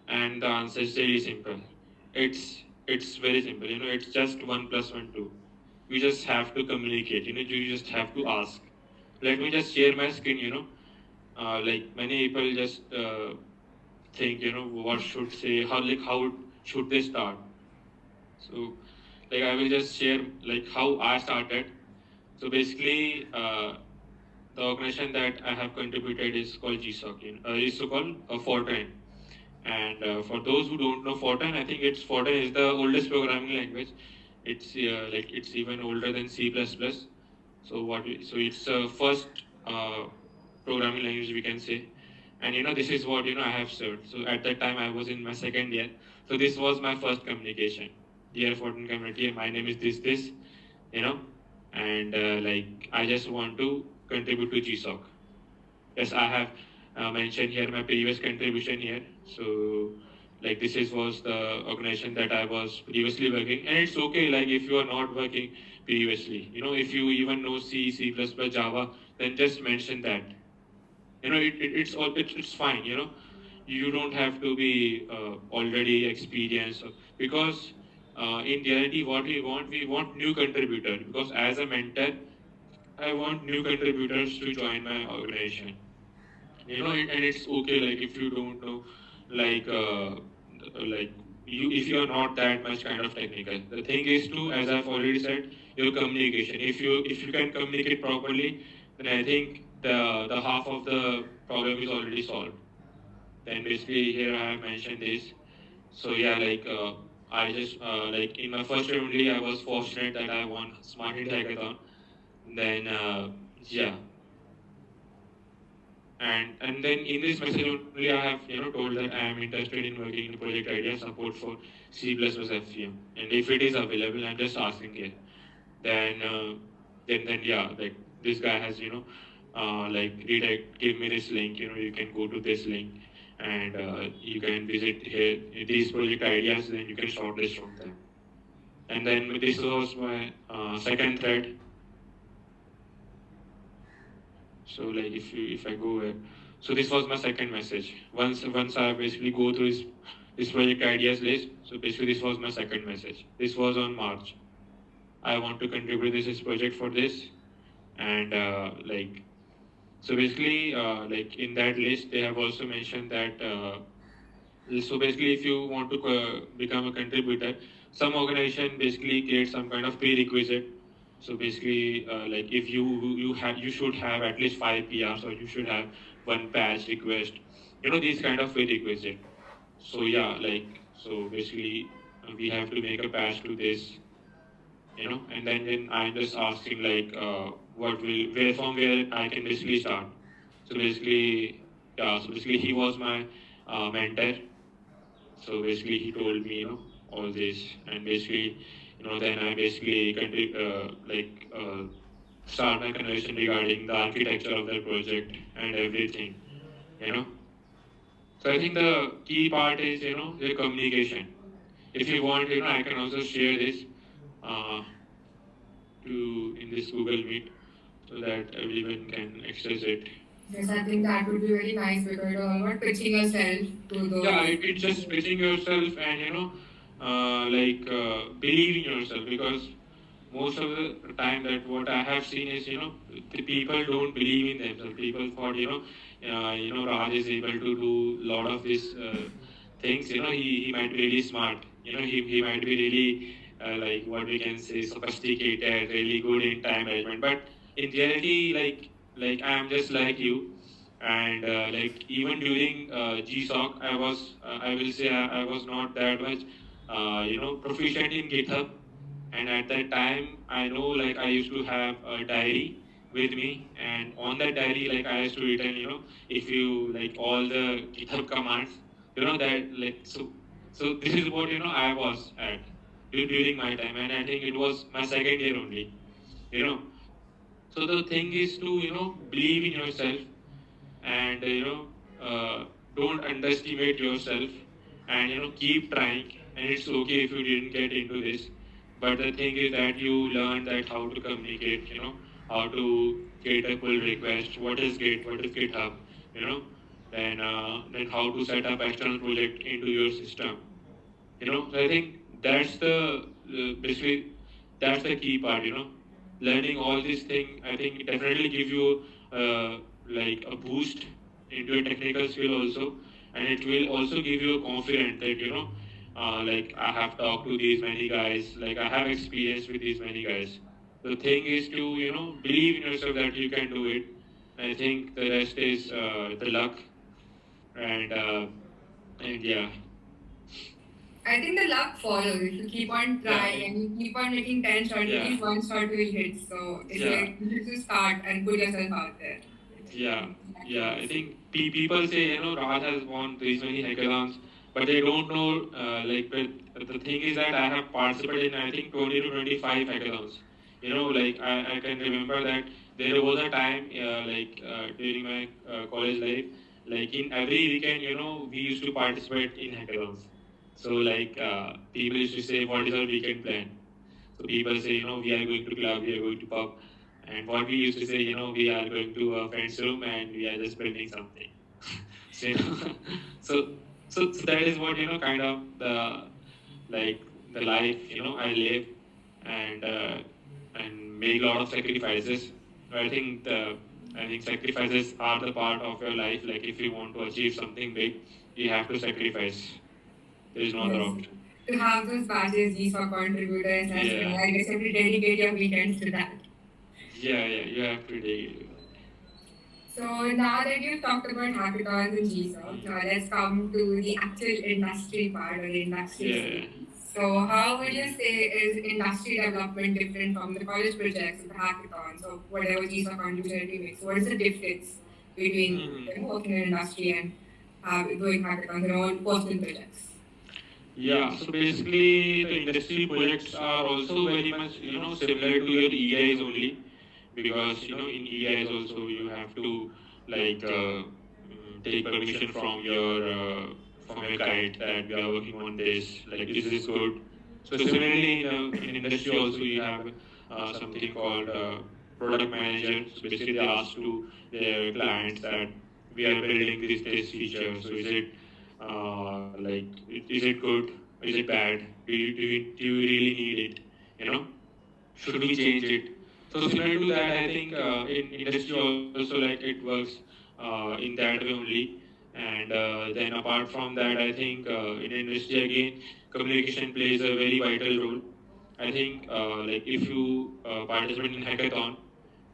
and the answer is very simple. It's very simple, it's just 1 + 1 2. You just have to communicate, you just have to ask. Let me just share my screen, like many people just think, what should say, how should they start. So I will just share how I started. So basically, the organization that I have contributed is called GSoC. It's so called Fortran. And for those who don't know Fortran, I think Fortran is the oldest programming language. It's even older than C++. So it's the first programming language we can say. And this is what I have served. So at that time I was in my second year. So this was my first communication. Dear Fortran community, my name is this, and I just want to contribute to GSoC. Yes, I have mentioned here my previous contribution here. So this was the organization that I was previously working, and it's okay if you are not working previously. If you even know C, C++, Java, then just mention that. It's fine. You don't have to be already experienced because in reality, what we want new contributors, because as a mentor, I want new contributors to join my organization. And it's okay, if you don't know, if you are not that much kind of technical. The thing is to, as I've already said, your communication. If you can communicate properly, then I think the half of the problem is already solved. Then basically here I have mentioned this. So yeah, I just in my first year only, I was fortunate that I won Smart Hit Hackathon. Then yeah, and then in this message only I have told that I am interested in working in project idea support for C++ FVM, and if it is available, I'm just asking here. Then yeah, this guy has redirect, give me this link. You can go to this link and you can visit here these project ideas. Then you can shortlist from them. And then this was my second thread. So if I go here, so this was my second message. Once I basically go through this project ideas list. So basically this was my second message. This was on March. I want to contribute this project for this, and so basically in that list they have also mentioned that so basically if you want to become a contributor, some organization basically create some kind of prerequisite. So basically if you should have at least 5 PRs, or you should have 1 patch request, these kind of prerequisite. So yeah, so basically we have to make a patch to this, and then I'm just asking where I can basically start. So basically, yeah, so basically he was my mentor. So basically he told me, all this, and basically, then I basically start my conversation regarding the architecture of the project and everything, So I think the key part is, the communication. If you want, I can also share this in this Google Meet so that everyone can access it. Yes, I think that would be very nice because you're not pitching yourself to those. Yeah, it's just pitching yourself and believe in yourself, because most of the time that what I have seen is the people don't believe in themselves. People thought Raj is able to do a lot of these things. He might be really smart. He might be really what we can say, sophisticated, really good in time management. But in reality, I am just like you. And like even during GSoC, I will say I was not that much proficient in GitHub. And at that time, I know like I used to have a diary with me, and on that diary, like I used to written, if you like all the GitHub commands, that like so this is what I was at during my time, and I think it was my second year only, you know. So the thing is to believe in yourself, and don't underestimate yourself, and keep trying, and it's okay if you didn't get into this, but the thing is that you learn that how to communicate, how to get a pull request, what is Git, what is GitHub, you know then how to set up external project into your system, so I think that's the basically that's the key part, learning all these things. I think it definitely give you like a boost into your technical skill also, and it will also give you a confidence that like I have talked to these many guys, like I have experience with these many guys. The thing is to believe in yourself that you can do it. I think the rest is the luck, and yeah. I think the luck follows. If you keep on trying and you keep on making 10 shots, at least one shot will hit. So it's like you just start and put yourself out there. Yeah. I think people say, Raj has won these many hackathons, but they don't know, but the thing is that I have participated in, I think, 20 to 25 hackathons. Like I can remember that there was a time, during my college life, like in every weekend, we used to participate in hackathons. So like people used to say, what is our weekend plan? So people say, we are going to club, we are going to pub. And what we used to say, we are going to a friend's room and we are just building something. so, so that is what, kind of the life, I live, and make a lot of sacrifices. I think sacrifices are the part of your life. Like if you want to achieve something big, you have to sacrifice. There is no other option. To have those badges, GSoC contributors, as well, I guess you have to dedicate your weekends to that. Yeah, you have to dedicate it. So now that you've talked about hackathons and GSoC, now let's come to the actual industry part or the industry. So how would you say is industry development different from the college projects, the hackathons, or whatever GSoC contribution makes? What is the difference between working in industry and doing hackathons and all personal projects? Yeah, so basically the industry projects are also very much, similar to your EIs only, because, in EIs also you have to like take permission from your guide that we are working on this, like is this good? So similarly in industry also you have something called product manager. So basically they ask to their clients that we are building this feature. So is it is it good? Is it bad? Do you really need it? Should we change it? So similar to that, I think in industry also like it works in that way only. And then apart from that, I think in industry again, communication plays a very vital role. I think like if you participate in hackathon,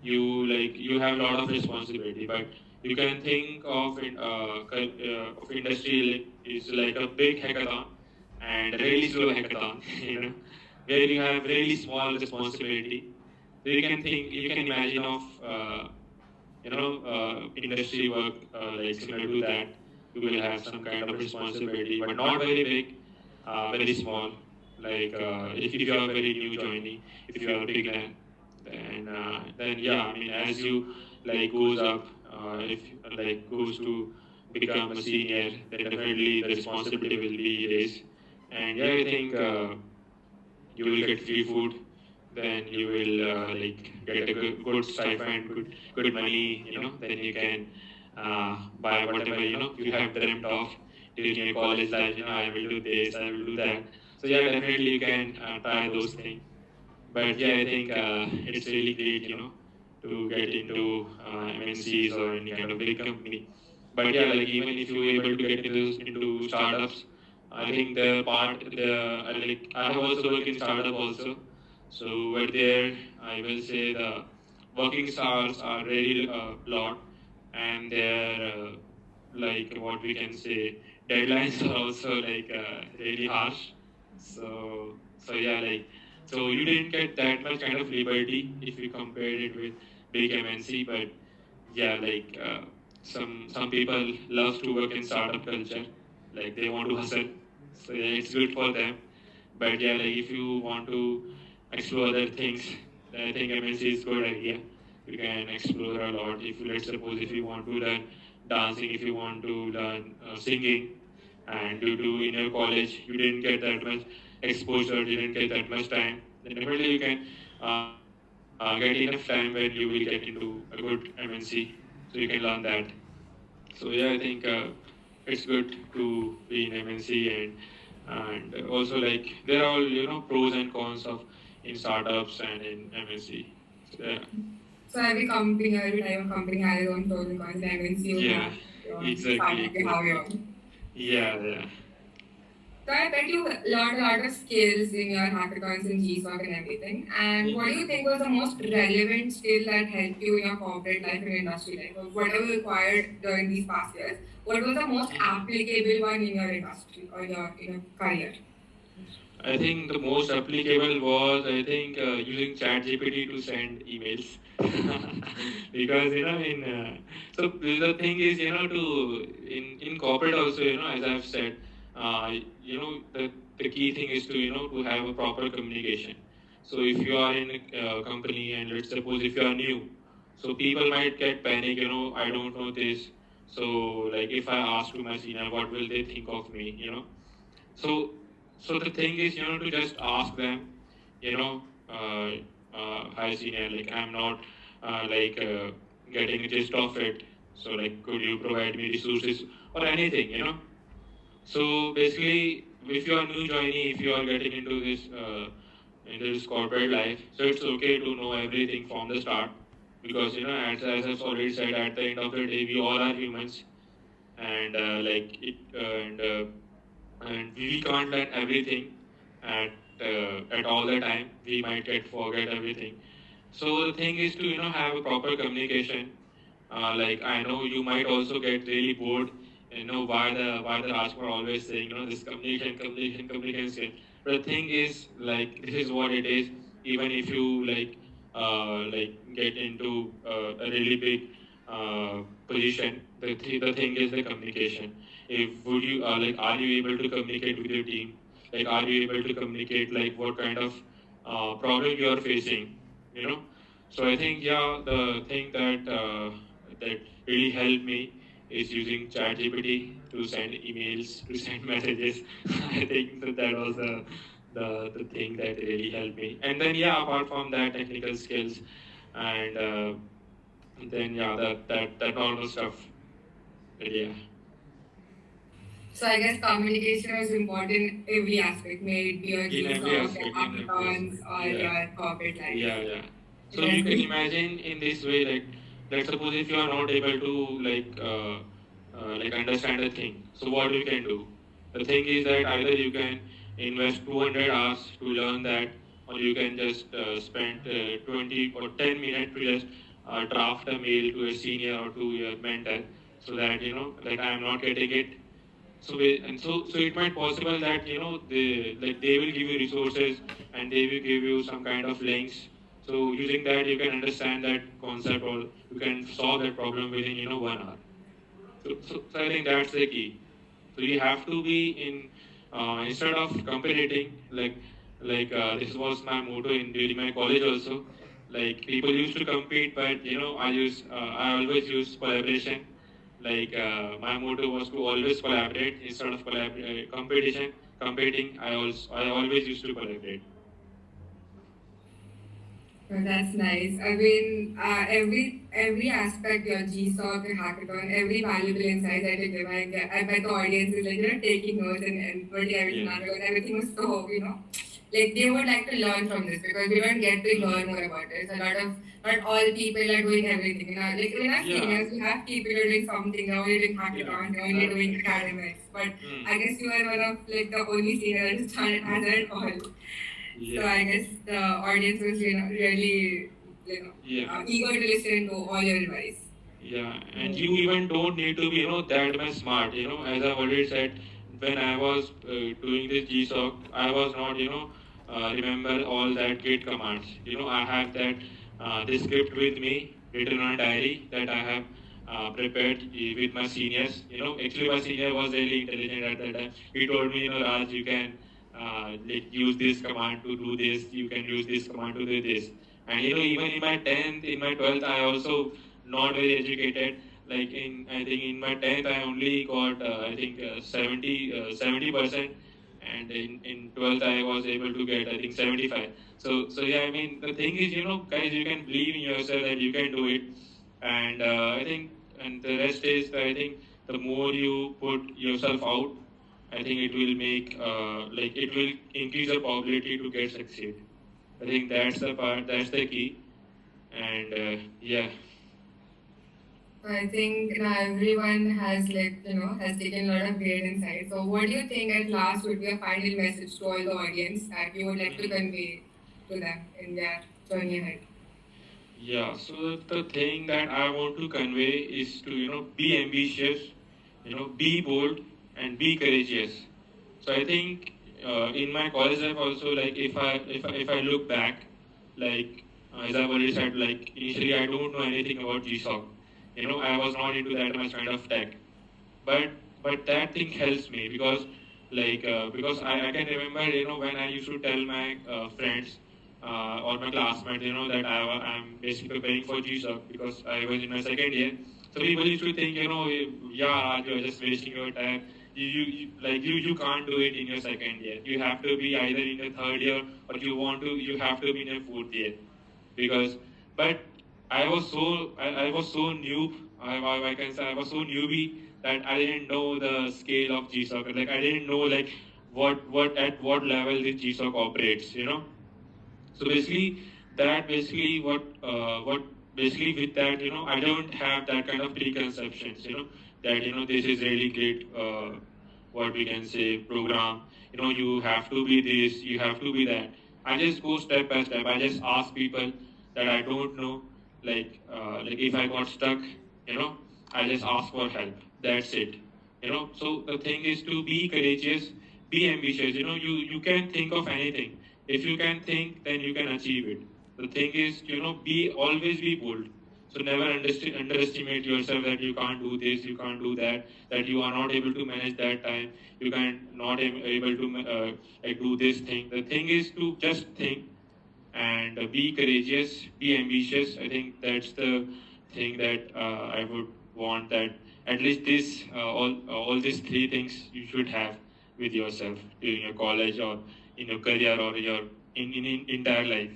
you have a lot of responsibility, but you can think of industry is like a big hackathon and a really slow hackathon, where you have really small responsibility. So you can imagine of industry work like similar to that. You will have some kind of responsibility, but not very big, very small. Like if you are very new joining, if you are a beginner, then yeah, I mean as you like goes up, if like goes to become a senior, then definitely the responsibility will be raised. And yeah, I think you will get free food, then you will like get a good stipend, good money, then you can buy whatever you have dreamt of during your college life. I will do this, I will do that. So yeah, definitely you can try those things. But yeah, I think it's really great, to get into MNCs or any kind of big company. But yeah, like even if you're able to get into startups, I think I have also worked in startup also. So over there, I will say the working hours are really lot. and their like what we can say deadlines are also like really harsh. So yeah, like so you didn't get that much kind of liberty if you compare it with big MNC, but yeah, like some people love to work in startup culture, like they want to hustle, so yeah, it's good for them. But yeah, like if you want to explore other things, then I think MNC is good idea. You can explore a lot. If you, let's suppose if you want to learn dancing, if you want to learn singing, and due to in your college you didn't get that much exposure, didn't get that much time, then definitely you can get enough time when you will get into a good MNC, so you can learn that. So yeah, I think it's good to be in MNC, and also like there are all pros and cons of in startups and in MNC. So, yeah. So every company, every type of company has its own pros and cons. Like MNC, you Yeah, have your exactly, startup, you have your. Yeah. So I bet you learned a lot of skills in your hackathons and GSoC and everything. And what do you think was the most relevant skill that helped you in your corporate life and industry life? Or whatever you acquired during these past years, what was the most applicable one in your industry or your career? I think the most applicable was using ChatGPT to send emails. Because in so the thing is to in corporate also as I've said, the key thing is to to have a proper communication. So if you are in a company, and let's suppose if you are new, so people might get panic, I don't know this, so like if I ask to my senior, what will they think of me. So so the thing is to just ask them, you know hi senior, like I'm not getting the gist of it, so like could you provide me resources or anything. So basically, if you are new joinee, if you are getting into this corporate life, so it's okay to know everything from the start, because as I've already said, at the end of the day we all are humans, and and we can't learn everything at at all the time. We might get forget everything. So the thing is to have a proper communication. Like I know you might also get really bored. Why the Rajkumar always saying this communication. But the thing is, like, this is what it is. Even if you get into a really big position, the thing is the communication. If would you are you able to communicate with your team? Like, are you able to communicate like what kind of problem you are facing? You know. So I think yeah, the thing that really helped me is using ChatGPT to send emails, to send messages. I think that was the thing that really helped me. And then yeah, apart from that, technical skills, and then yeah, that normal stuff. But yeah. So I guess communication is important in every aspect, may it be your In every GSoC, aspect, your in every hackathons, aspect. or your corporate life. Yeah. So you can imagine in this way, like, let's suppose if you are not able to like understand a thing, so what you can do? The thing is that either you can invest 200 hours to learn that, or you can just spend 20 or 10 minutes to just draft a mail to a senior or to your mentor, so that like I am not getting it. So it might possible that they will give you resources, and they will give you some kind of links. So using that you can understand that concept, or you can solve that problem within 1 hour. So I think that's the key. So you have to be in instead of competing, this was my motto in during my college also. Like people used to compete, but I always use collaboration. Like my motto was to always collaborate instead of competing. I always used to collaborate. Oh, that's nice. I mean, every aspect, your GSoC, your hackathon, every valuable insight that you give, I bet the audience is like taking notes and putting everything down, because everything was so like they would like to learn from this, because we don't get to learn more about it. So not all people are doing everything. Like in our seniors, we have people who are doing something. Now we're doing hackathons, now we're doing academics. But I guess you are one of like the only senior who's done it as it all. So I guess the audience was really eager to listen to all your advice. Yeah, and you even don't need to be, that much smart. As I've already said, when I was doing this GSoC, I was not, remember all that Git commands. I have that this script with me, written on a diary that I have prepared with my seniors. Actually my senior was really intelligent at that time. He told me, Raj, you can use this command to do this. You can use this command to do this. And even in my 10th, in my 12th, I also not very educated. Like I think in my 10th, I only got, I think 70%. And in 12th, I was able to get, I think 75. So yeah, I mean, the thing is, guys, you can believe in yourself that you can do it. And I think, and the rest is, I think, the more you put yourself out, I think it will make, it will increase the probability to get succeed. I think that's the part, that's the key. And yeah. I think now everyone has has taken a lot of great insights. So what do you think at last would be a final message to all the audience that you would like to convey to them in their journey ahead? Yeah, so the thing that I want to convey is to, be ambitious, be bold and be courageous. So I think in my college life also, like if I look back, like as I've already said, like initially I don't know anything about GSoC. I was not into that much kind of tech, but that thing helps me because because I can remember when I used to tell my friends or my classmates that I'm basically preparing for GSoC because I was in my second year. So people used to think yeah Raj, you're just wasting your time. You can't do it in your second year. You have to be either in your third year or you have to be in your fourth year because but I was so noob. I can say I was so newbie that I didn't know the scale of GSoC. Like I didn't know like what at what level this GSoC operates. So basically what basically with that I don't have that kind of preconceptions. That this is really great. What we can say program. You have to be this. You have to be that. I just go step by step. I just ask people that I don't know like if I got stuck, I just ask for help. That's it. So the thing is to be courageous, be ambitious. You can think of anything. If you can think, then you can achieve it. The thing is, be always be bold. So never underestimate yourself that you can't do this, you can't do that, that you are not able to manage that time, you can not able to do this thing. The thing is to just think and be courageous, be ambitious. I think that's the thing that I would want that at least this all these three things you should have with yourself during your college or in your career or your in entire life.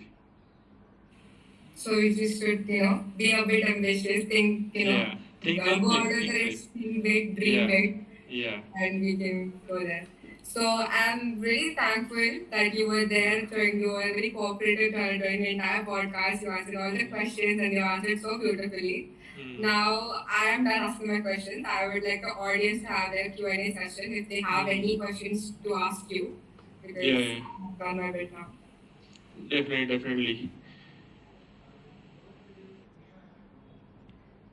So we just should, be a bit ambitious, think, Yeah. Think go big, out of the think big. rich, think big, dream Yeah. big, Yeah. and we can go there. So I'm really thankful that you were there, during you were very cooperative during the entire podcast. You answered all the questions and you answered so beautifully. Now I am done asking my questions. I would like the audience to have their Q&A session if they have any questions to ask you. Because Yeah. I've done my bit now. Definitely.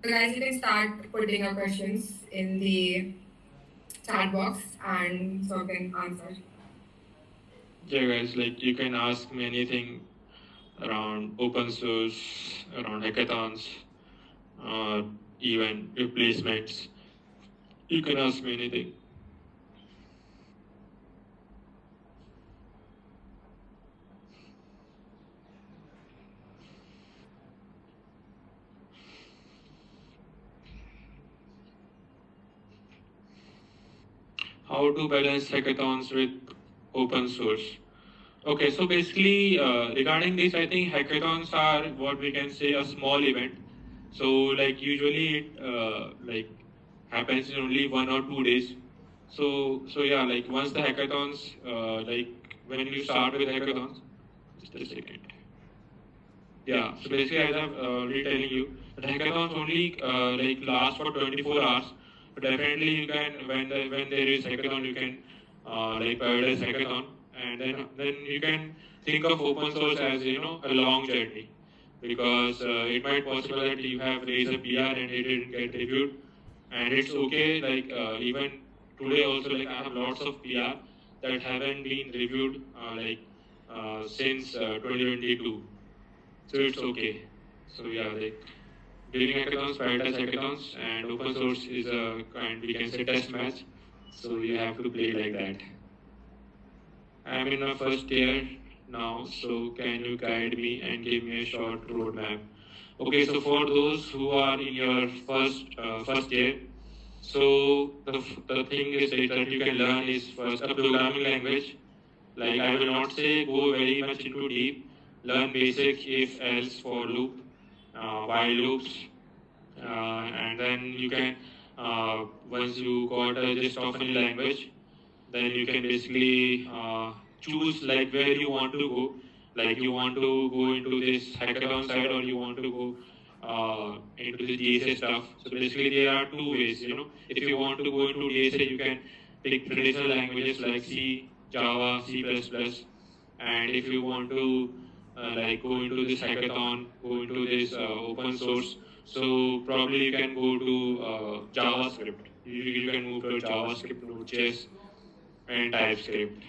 So guys, you can start putting your questions in the chat box and so I can answer. Yeah, guys, like you can ask me anything around open source, around hackathons, or even replacements. You can ask me anything. How to balance hackathons with open source? Okay, so basically regarding this, I think hackathons are what we can say a small event. So like usually it like happens in only 1 or 2 days. So yeah, like once the hackathons like when you start with hackathons, just a second. Yeah, so basically as I'm already telling you, the hackathons only like last for 24 hours. But definitely you can when there is hackathon you can like prioritize hackathon and then you can think of open source as a long journey because it might possible that you have raised a PR and it didn't get reviewed, and it's okay. Like even today also, like I have lots of PR that haven't been reviewed since 2022, so it's okay. So yeah, like during hackathons, prioritize hackathons, and open source is a kind, we can say, test match. So you have to play like that. I'm in my first year now, so can you guide me and give me a short roadmap? Okay, so for those who are in your first year, so the thing is that you can learn is first a programming language. Like I will not say go very much into deep. Learn basic if else for loop, while loops, and then you can once you got a gist of any language, then you can basically choose like where you want to go. Like you want to go into this hackathon side or you want to go into the DSA stuff. So basically there are two ways, If you want to go into DSA, you can pick traditional languages like C, Java, C++. And if you want to go into this hackathon, go into this open source, so probably you can go to JavaScript. You can move to JavaScript, Node.js, and TypeScript.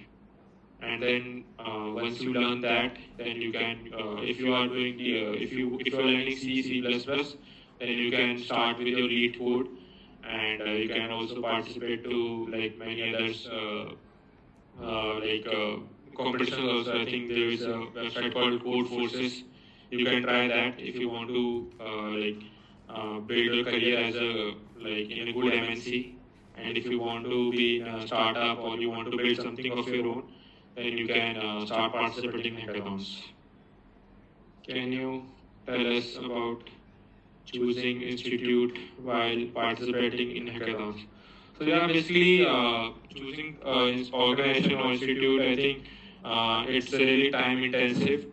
And then once you learn that, then you can, if you are doing if you are learning C, C++, then you can start with your lead code, and you can also participate to like many others competitions also. I think there is a website called Code Forces. You can try that if you want to build your career as in a good MNC. And if you want to be in a startup or you want to build something of your own, then you can start participating in hackathons. Can you tell us about choosing institute while participating in hackathons? So yeah, basically choosing organization or institute, I think it's really time intensive.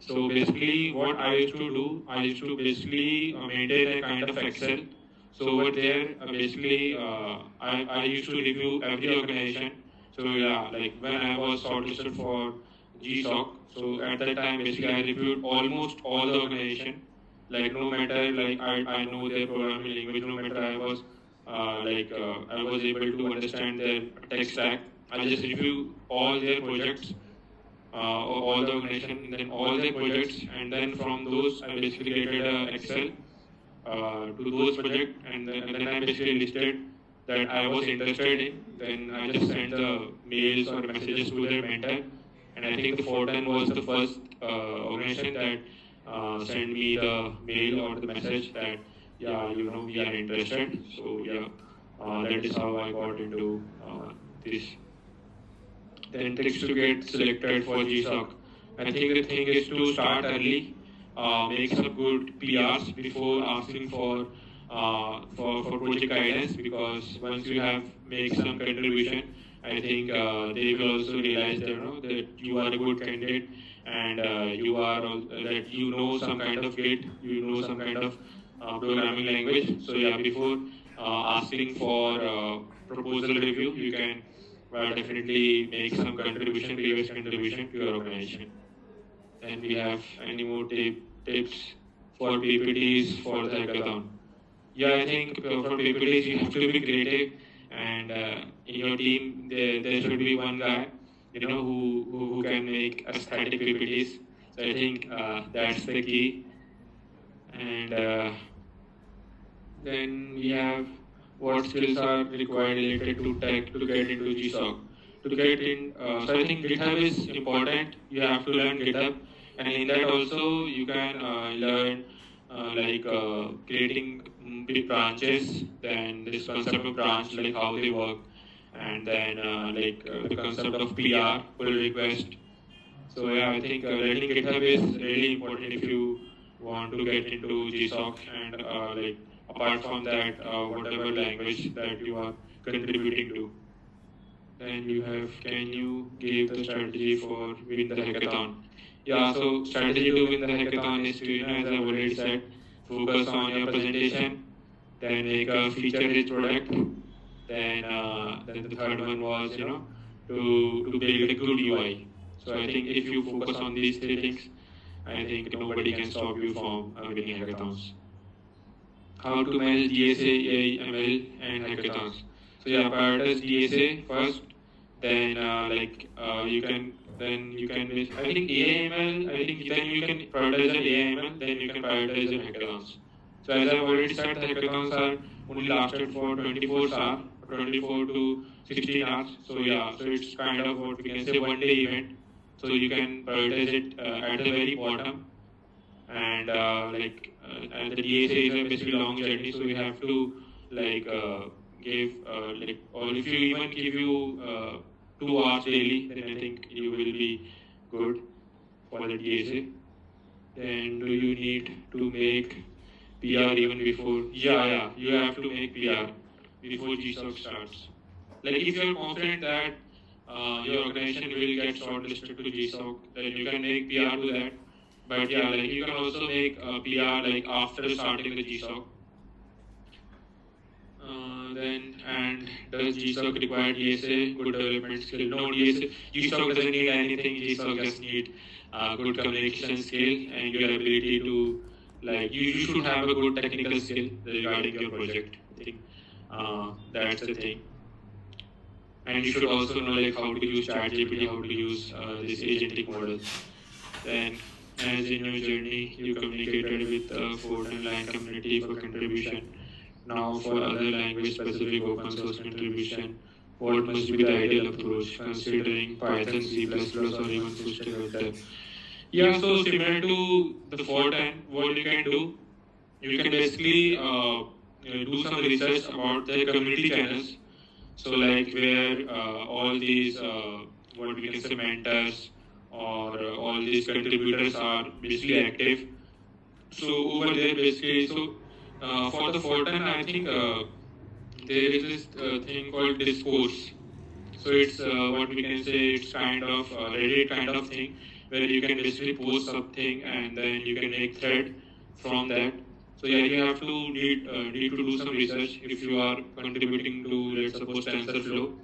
So basically what I used to do, I used to basically maintain a kind of Excel. So over there, I used to review every organization. So yeah, like when I was shortlisted for GSoC, so at that time basically I reviewed almost all the organization. Like no matter like I know their programming language, no matter I was I was able to understand their tech stack. I just review all their projects, all the organization, and then all their projects, and then from those I basically created an Excel to those projects, and then I basically listed that I was interested in. Then I just sent the mails or messages to their mentor, and I think the Fortran was the first organization that sent me the mail or the message that we are interested. So yeah, that is how I got into this. Then tricks to get selected for GSoC. I think the thing is to start early, make some good PRs before asking for project guidance, because once you have make some contribution, I think they will also realize that you are a good candidate, and that you know some kind of Git, you know some kind of programming language. So yeah, before asking for proposal review, you can definitely make some previous contribution to your organization. Then we have any more tips for PPTs for the hackathon? Yeah, I think for PPTs you have to be creative, and in your team there should be one guy who can make aesthetic PPTs. So I think that's the key. And then we have what skills are required related to tech to get into GSoC. To get in, so I think GitHub is important. You have to learn GitHub, and in that also you can learn creating big branches. Then this concept of branch, like how they work, and then the concept of PR, pull request. So yeah, I think learning GitHub is really important if you want to get into GSoC, and apart from that, whatever language that you are contributing to. Then you have, can you give the strategy for win the hackathon? Yeah, so strategy to win the hackathon is to, as I've already said, focus on your presentation, then make a feature-rich product. Then the third one was, to build a good UI. So I think if you focus on these three things, I think nobody can stop you from winning hackathons. How to manage DSA, AI, ML, and hackathons. So yeah, prioritize DSA first. Then you can I think AIML. I think then you can prioritize the AIML. Then you can prioritize the hackathons. So as I've already said, the hackathons are only lasted for 24 hours, 24 to 16 hours. So yeah, so it's kind of what we can say one-day event. So you can prioritize it at the very bottom, and and the DSA is a basically long journey, so you have to give or if you even give you 2 hours daily, then I think you will be good for the DSA. Then do you need to make PR even before? Yeah, you have to make PR before GSoC starts. Like if you're confident that your organization will get shortlisted to GSoC, then you can make PR to that. But yeah, like you can also make a PR like after starting the GSoC. And does GSoC require DSA? Good development skill? No, DSA. GSoC doesn't need anything. GSoC just need good communication skill and your ability to you should have a good technical skill regarding your project. I think that's the thing. And you should also know how to use ChatGPT, how to use this agentic model. Then, as in your journey, you communicated with the Fortran-lang community for contribution. Now, for other language-specific open source contribution, what must be the ideal approach, considering Python, C++, or even full stack dev? Yeah, so similar to the Fortran, what you can do, you can basically do some research about the community channels. So where all these what we can say mentors or all these contributors are basically active. So over there basically, so for the Fortran, I think there is this thing called discourse. So it's what we can say, it's kind of Reddit kind of thing where you can basically post something and then you can make thread from that. So yeah, you have to need to do some research. If you are contributing to, let's suppose, TensorFlow,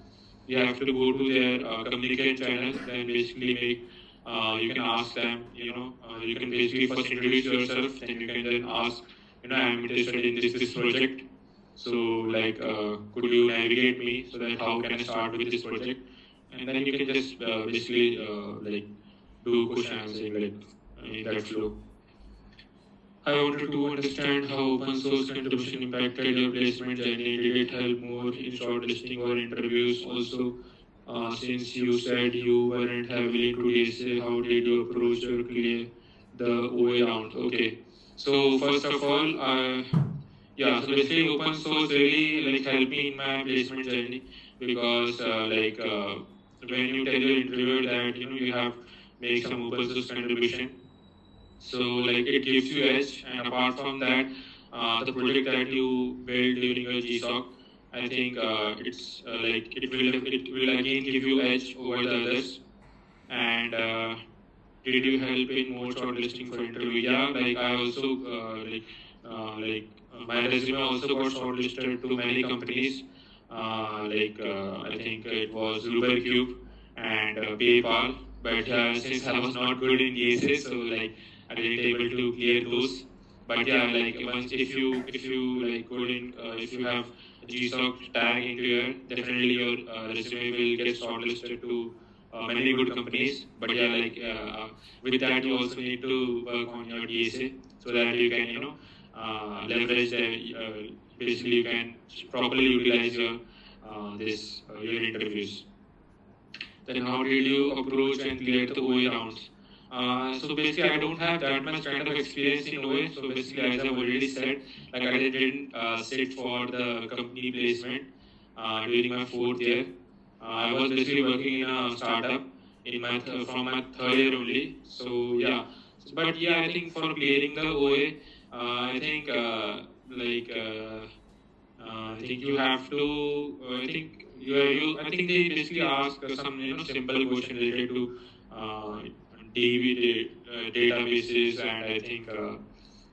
you have to go to their communicate channel. Then basically you can ask them. You can basically first introduce yourself. Then you can then ask. I'm interested in this project. So could you navigate me so that how can I start with this project? And then you can just basically do question answering in that flow. I wanted to understand how open source contribution impacted your placement journey. Did it help more in shortlisting or interviews? Also, since you said you weren't heavily into DSA, how did you approach or clear the OA round? Okay, so first of all, so basically open source really helped me in my placement journey because when you tell your interviewer that you have make some open source contribution. So it gives you edge, and apart from that, the project that you build during your GSoC, I think it will again give you edge over the others. And did you help in more shortlisting for interview? Yeah, I also my resume also got shortlisted to many companies. I think it was Ubercube and PayPal, but since I was not good in DSA, so I didn't able to clear those. But yeah, once if you good in if you have a GSoC tag into your, definitely your resume will get shortlisted to many good companies. But yeah, with that you also need to work on your DSA so that you can leverage the basically you can properly utilize your your interviews. Then how did you approach and clear the OA rounds? So basically, I don't have that much kind of experience in OA. So basically, as I've already said, I didn't sit for the company placement during my 4th year. I was basically working in a startup in my from my 3rd year only. So yeah, but yeah, I think for clearing the OA, I think I think you have to. I think they basically ask some simple question related to databases, and I think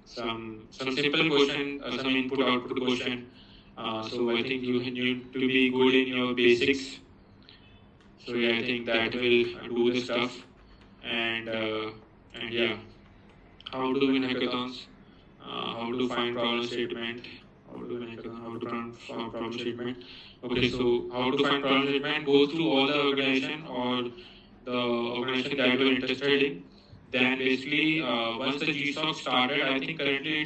some simple question, some input output question. So I think you need to be good in your basics. So yeah, I think that will do the stuff, and yeah. how to win hackathons, how to find problem statement, how to win hackathon, how to find problem statement. Okay, so how to find problem statement, go through all the organization or the organization that you are interested in. Then basically, once the GSoC started, I think currently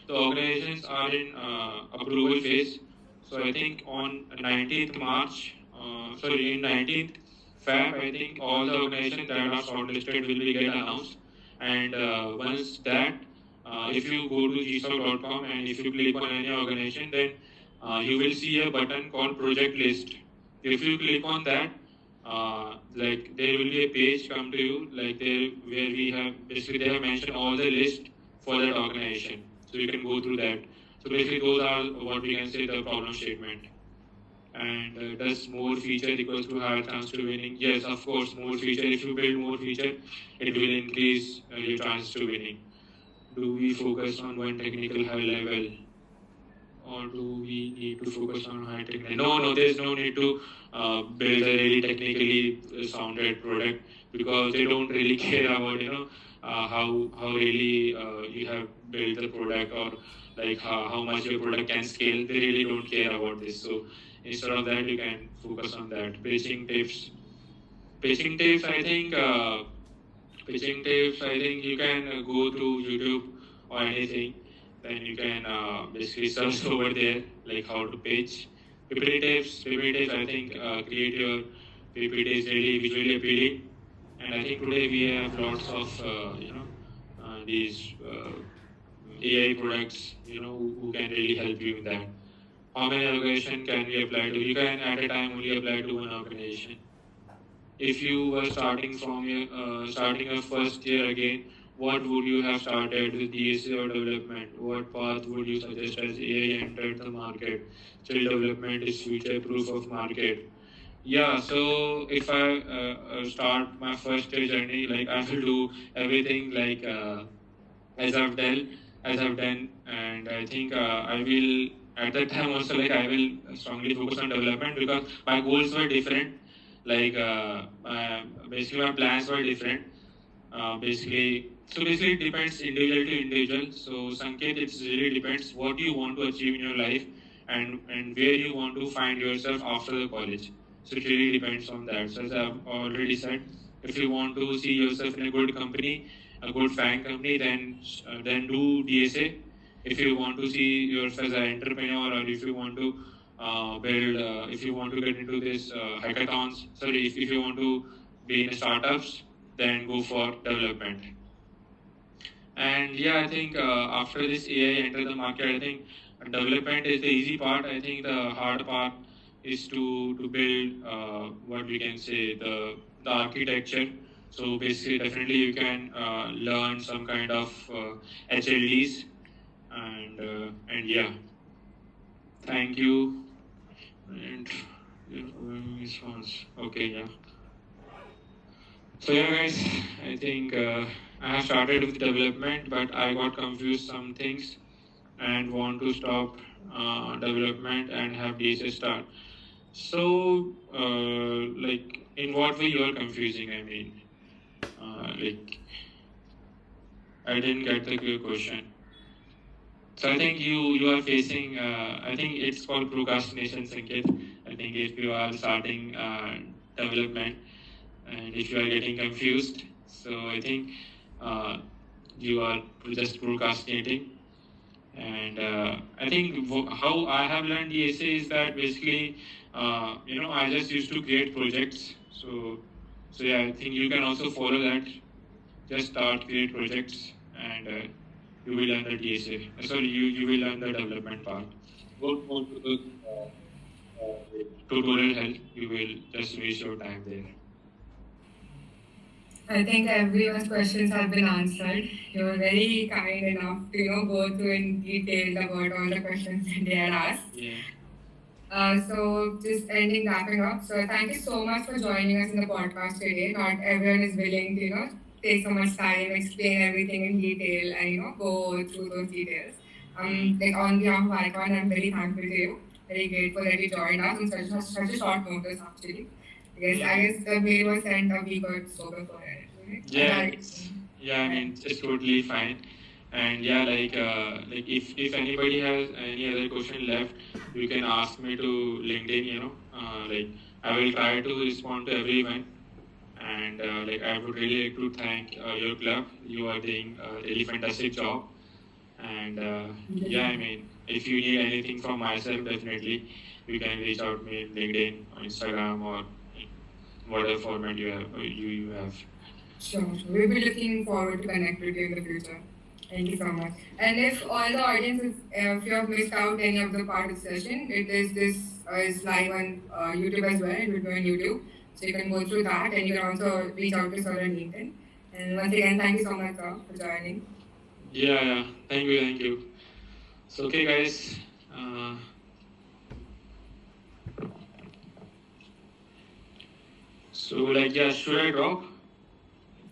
the organizations are in approval phase. So I think on 19th March, in 19th Feb, I think all the organizations that are shortlisted will be get announced. And once that, if you go to gsoc.com and if you click on any organization, then you will see a button called project list. If you click on that, like there will be a page come to you like there where we have basically they have mentioned all the list for that organization, so you can go through that. So basically those are what we can say the problem statement. And does more feature equals to higher chance to winning? Yes, of course, more feature. If you build more feature, it will increase your chance to winning. Do we focus on one technical high level, or do we need to focus on high technical? No, there's no need to build a really technically sounded product, because they don't really care about how really you have built the product, or like how much your product can scale. They really don't care about this. So instead of that, you can focus on that. Pitching tips. I think you can go through YouTube or anything. Then you can basically search over there like how to pitch. PPT tips. I think create your PPTs really visually appealing. And I think today we have lots of these AI products who can really help you in that. How many organizations can we apply to? You can at a time only apply to one organization. If you were starting from your first year again, what would you have started with DSA or development? What path would you suggest as AI entered the market? Still development is future proof of market. Yeah, so if I start my first year journey, like I will do everything like as I've done, and I think I will at that time also like I will strongly focus on development, because my goals were different. Like basically my plans were different. Basically it depends individual to individual. So Sanket, it really depends what you want to achieve in your life, and where you want to find yourself after the college. So it really depends on that. So as I've already said, if you want to see yourself in a good company, a good fan company, then do DSA. If you want to see yourself as an entrepreneur, or if you want to if you want to get into this hackathons, if you want to be in startups, then go for development. And yeah, I think after this AI enter the market, I think development is the easy part. I think the hard part is to build what we can say the architecture. So basically, definitely you can learn some kind of HLDs, and yeah, thank you. And response. Okay, yeah. So yeah, guys, I think I have started with development, but I got confused some things and want to stop development and have DSA start. So, like, in what way you are confusing? I mean, like, I didn't get the question. So I think you are facing. I think it's called procrastination, Sanket. I think if you are starting development, and if you are getting confused, so I think you are just procrastinating. And I think how I have learned DSA is that basically, I just used to create projects. So yeah, I think you can also follow that. Just start create projects, and you will learn the DSA. Sorry, you will learn the development part. Go to the tutorial help. You will just waste your time there. I think everyone's questions have been answered. You were very kind enough to go through in detail about all the questions that they had asked. Yeah. So just wrapping up. So thank you so much for joining us in the podcast today. Not everyone is willing to take so much time, explain everything in detail, and go through those details. Like on behalf of Icon, I'm very thankful to you. Very grateful that you joined us on such a short notice actually. I guess the mail was sent a week or so before it. Right? Yeah, I mean, it's totally fine. And yeah, like if anybody has any other question left, you can ask me to LinkedIn. Like I will try to respond to everyone. And like I would really like to thank your club. You are doing a really fantastic job. And yeah, I mean, if you need anything from myself, definitely you can reach out to me in LinkedIn or Instagram or whatever format you have. Sure, sure. We'll be looking forward to connect with you in the future. Thank you so much. And if all the audience, if you have missed out any of the part of the session, this is live on YouTube as well. It will be on YouTube, so you can go through that, and you can also reach out to Sir on LinkedIn. And once again, thank you so much, sir, for joining. Yeah. Thank you. So okay, guys. So like yeah, should I drop?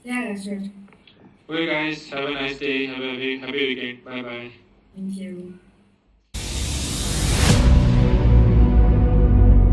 Yeah, that's right. Okay, guys. Have a nice day. Have a happy weekend. Bye bye. Thank you.